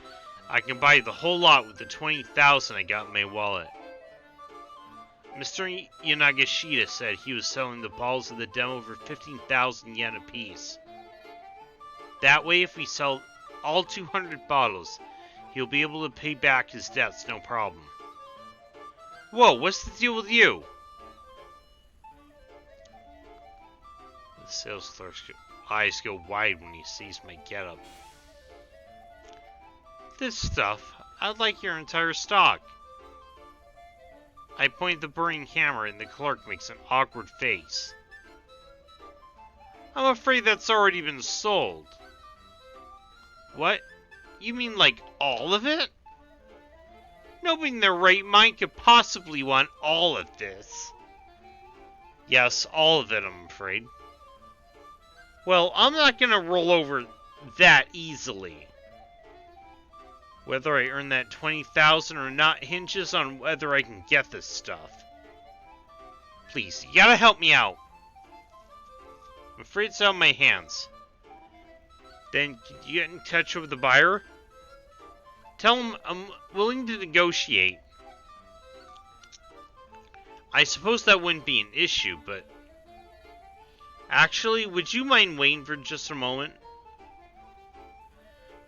I can buy the whole lot with the 20,000 I got in my wallet. Mr. Yanagishita said he was selling the bottles of the demo for 15,000 yen apiece. That way, if we sell all 200 bottles, he'll be able to pay back his debts no problem. Whoa, what's the deal with you? The sales clerk's eyes go wide when he sees my getup. This stuff, I'd like your entire stock. I point the burning hammer and the clerk makes an awkward face. I'm afraid that's already been sold. What? You mean like all of it? Nobody in their right mind could possibly want all of this. Yes, all of it, I'm afraid. Well, I'm not gonna roll over that easily. Whether I earn that 20,000 or not hinges on whether I can get this stuff. Please, you gotta help me out. I'm afraid it's out of my hands. Then, can you get in touch with the buyer? Tell him I'm willing to negotiate. I suppose that wouldn't be an issue, but... Actually, would you mind waiting for just a moment?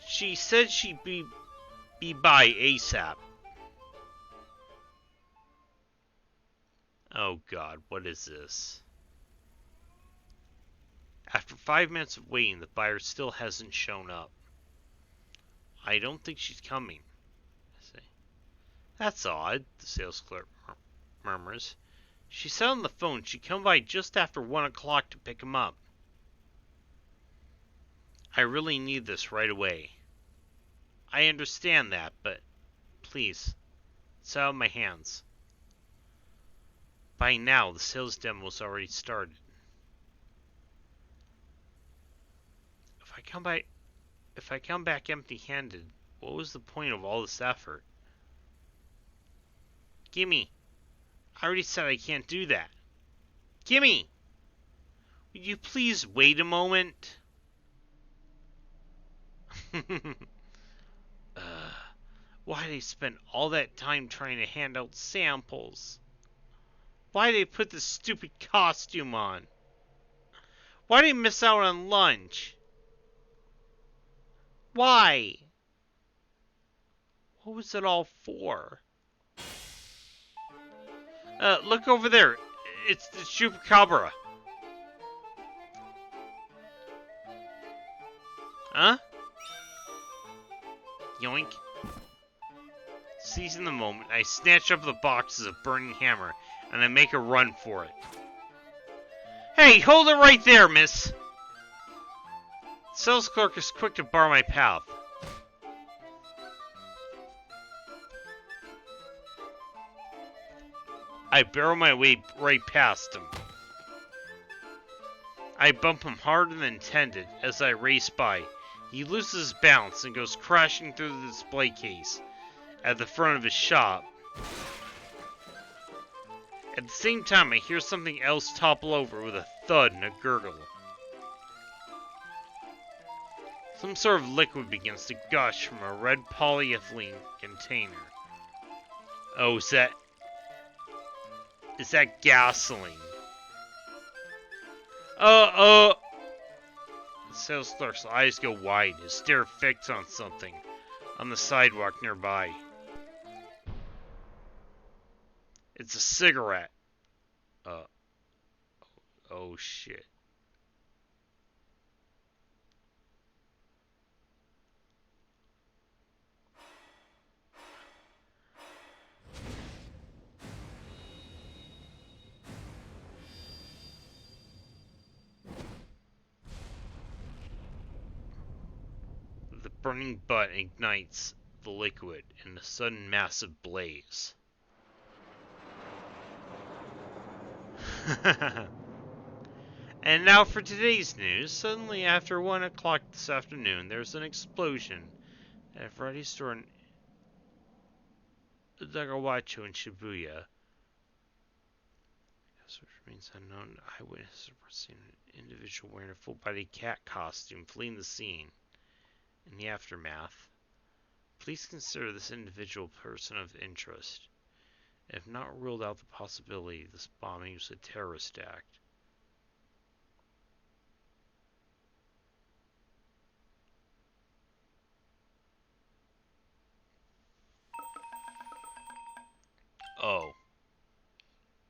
She said she'd be by ASAP. Oh god, what is this? After 5 minutes of waiting, the buyer still hasn't shown up. I don't think she's coming. That's odd, the sales clerk murmurs. She said on the phone she'd come by just after 1 o'clock to pick him up. I really need this right away. I understand that, but please, it's out of my hands. By now, the sales demo's already started. If I come back empty-handed, what was the point of all this effort? Gimme! I already said I can't do that. Gimme! Would you please wait a moment? Why did they spend all that time trying to hand out samples? Why did they put this stupid costume on? Why did they miss out on lunch? Why? What was it all for? Look over there. It's the Chupacabra. Huh? Yoink. Seizing the moment, I snatch up the boxes of burning hammer, and I make a run for it. Hey, hold it right there, miss! The sales clerk is quick to bar my path. I barrel my way right past him. I bump him harder than intended as I race by. He loses his balance and goes crashing through the display case at the front of his shop. At the same time, I hear something else topple over with a thud and a gurgle. Some sort of liquid begins to gush from a red polyethylene container. Oh, is that gasoline? The sales clerk's eyes go wide, his stare fixed on something on the sidewalk nearby. It's a cigarette. Oh shit. The burning butt ignites the liquid in a sudden massive blaze. And now for today's news. Suddenly after 1 o'clock this afternoon, there's an explosion at a variety store in Dagawacho in Shibuya. Which remains unknown. Eyewitnesses report seeing an individual wearing a full-body cat costume fleeing the scene. In the aftermath, police consider this individual a person of interest, and have not ruled out the possibility this bombing was a terrorist act.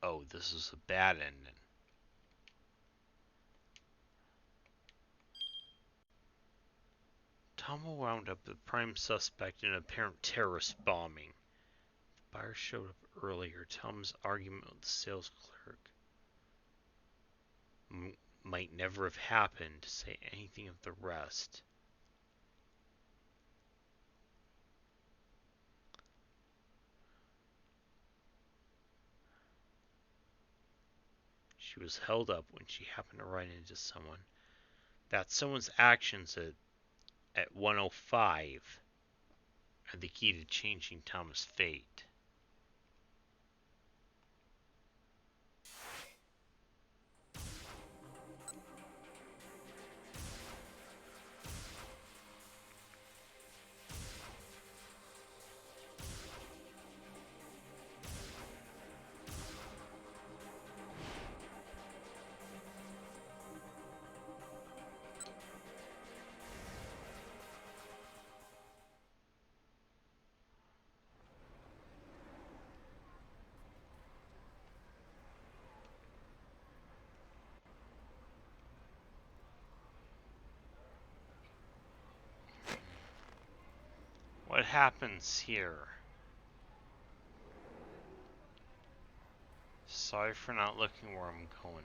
Oh, this is a bad ending. Tomo wound up the prime suspect in an apparent terrorist bombing. The buyer showed up earlier. Tomo's argument with the sales clerk might never have happened to say anything of the rest. She was held up when she happened to run into someone. That someone's actions at 1:05 are the key to changing Tomo's fate. What happens here? Sorry for not looking where I'm going.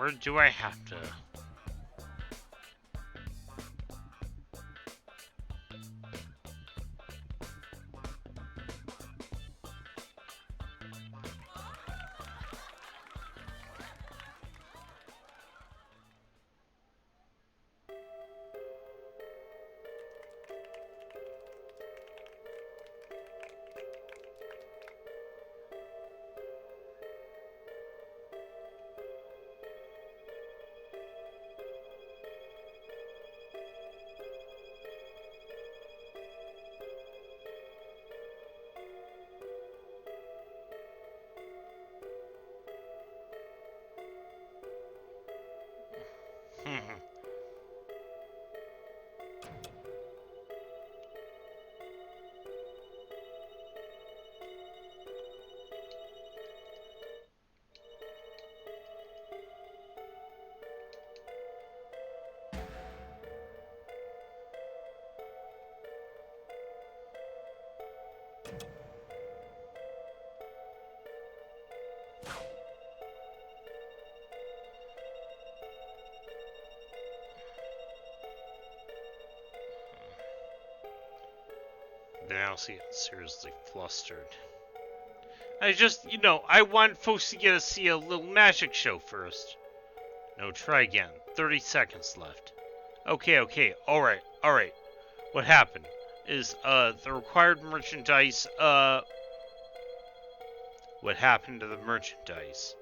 Where do I have to? Now see, seriously flustered. I just, I want folks to get to see a little magic show first. No, try again. 30 seconds left. Okay, alright. What happened is, the required merchandise, what happened to the merchandise?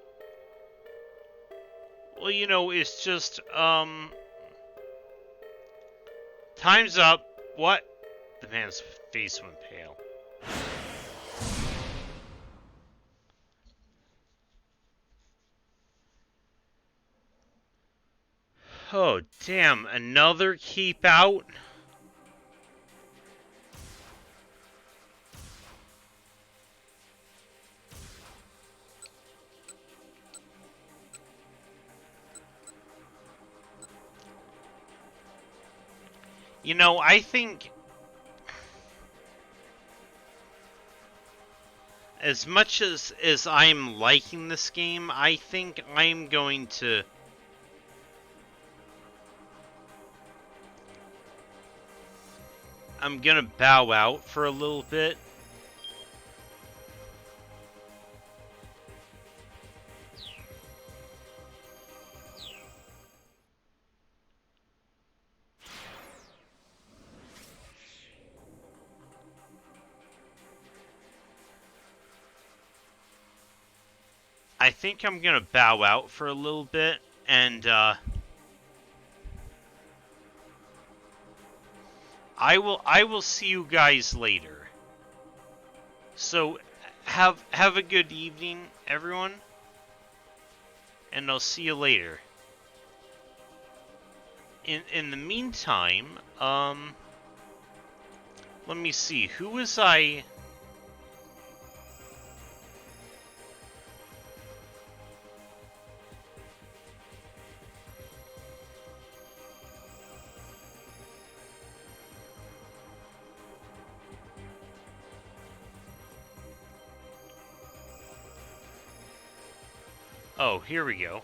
Well, it's just, time's up. What? The man's face went pale. Oh, damn, another keep out? I think as much as I'm liking this game, I think I'm going to bow out for a little bit. I think I'm gonna bow out for a little bit, and I will see you guys later. So have a good evening, everyone, and I'll see you later. In the meantime, let me see, who was I? Oh, here we go.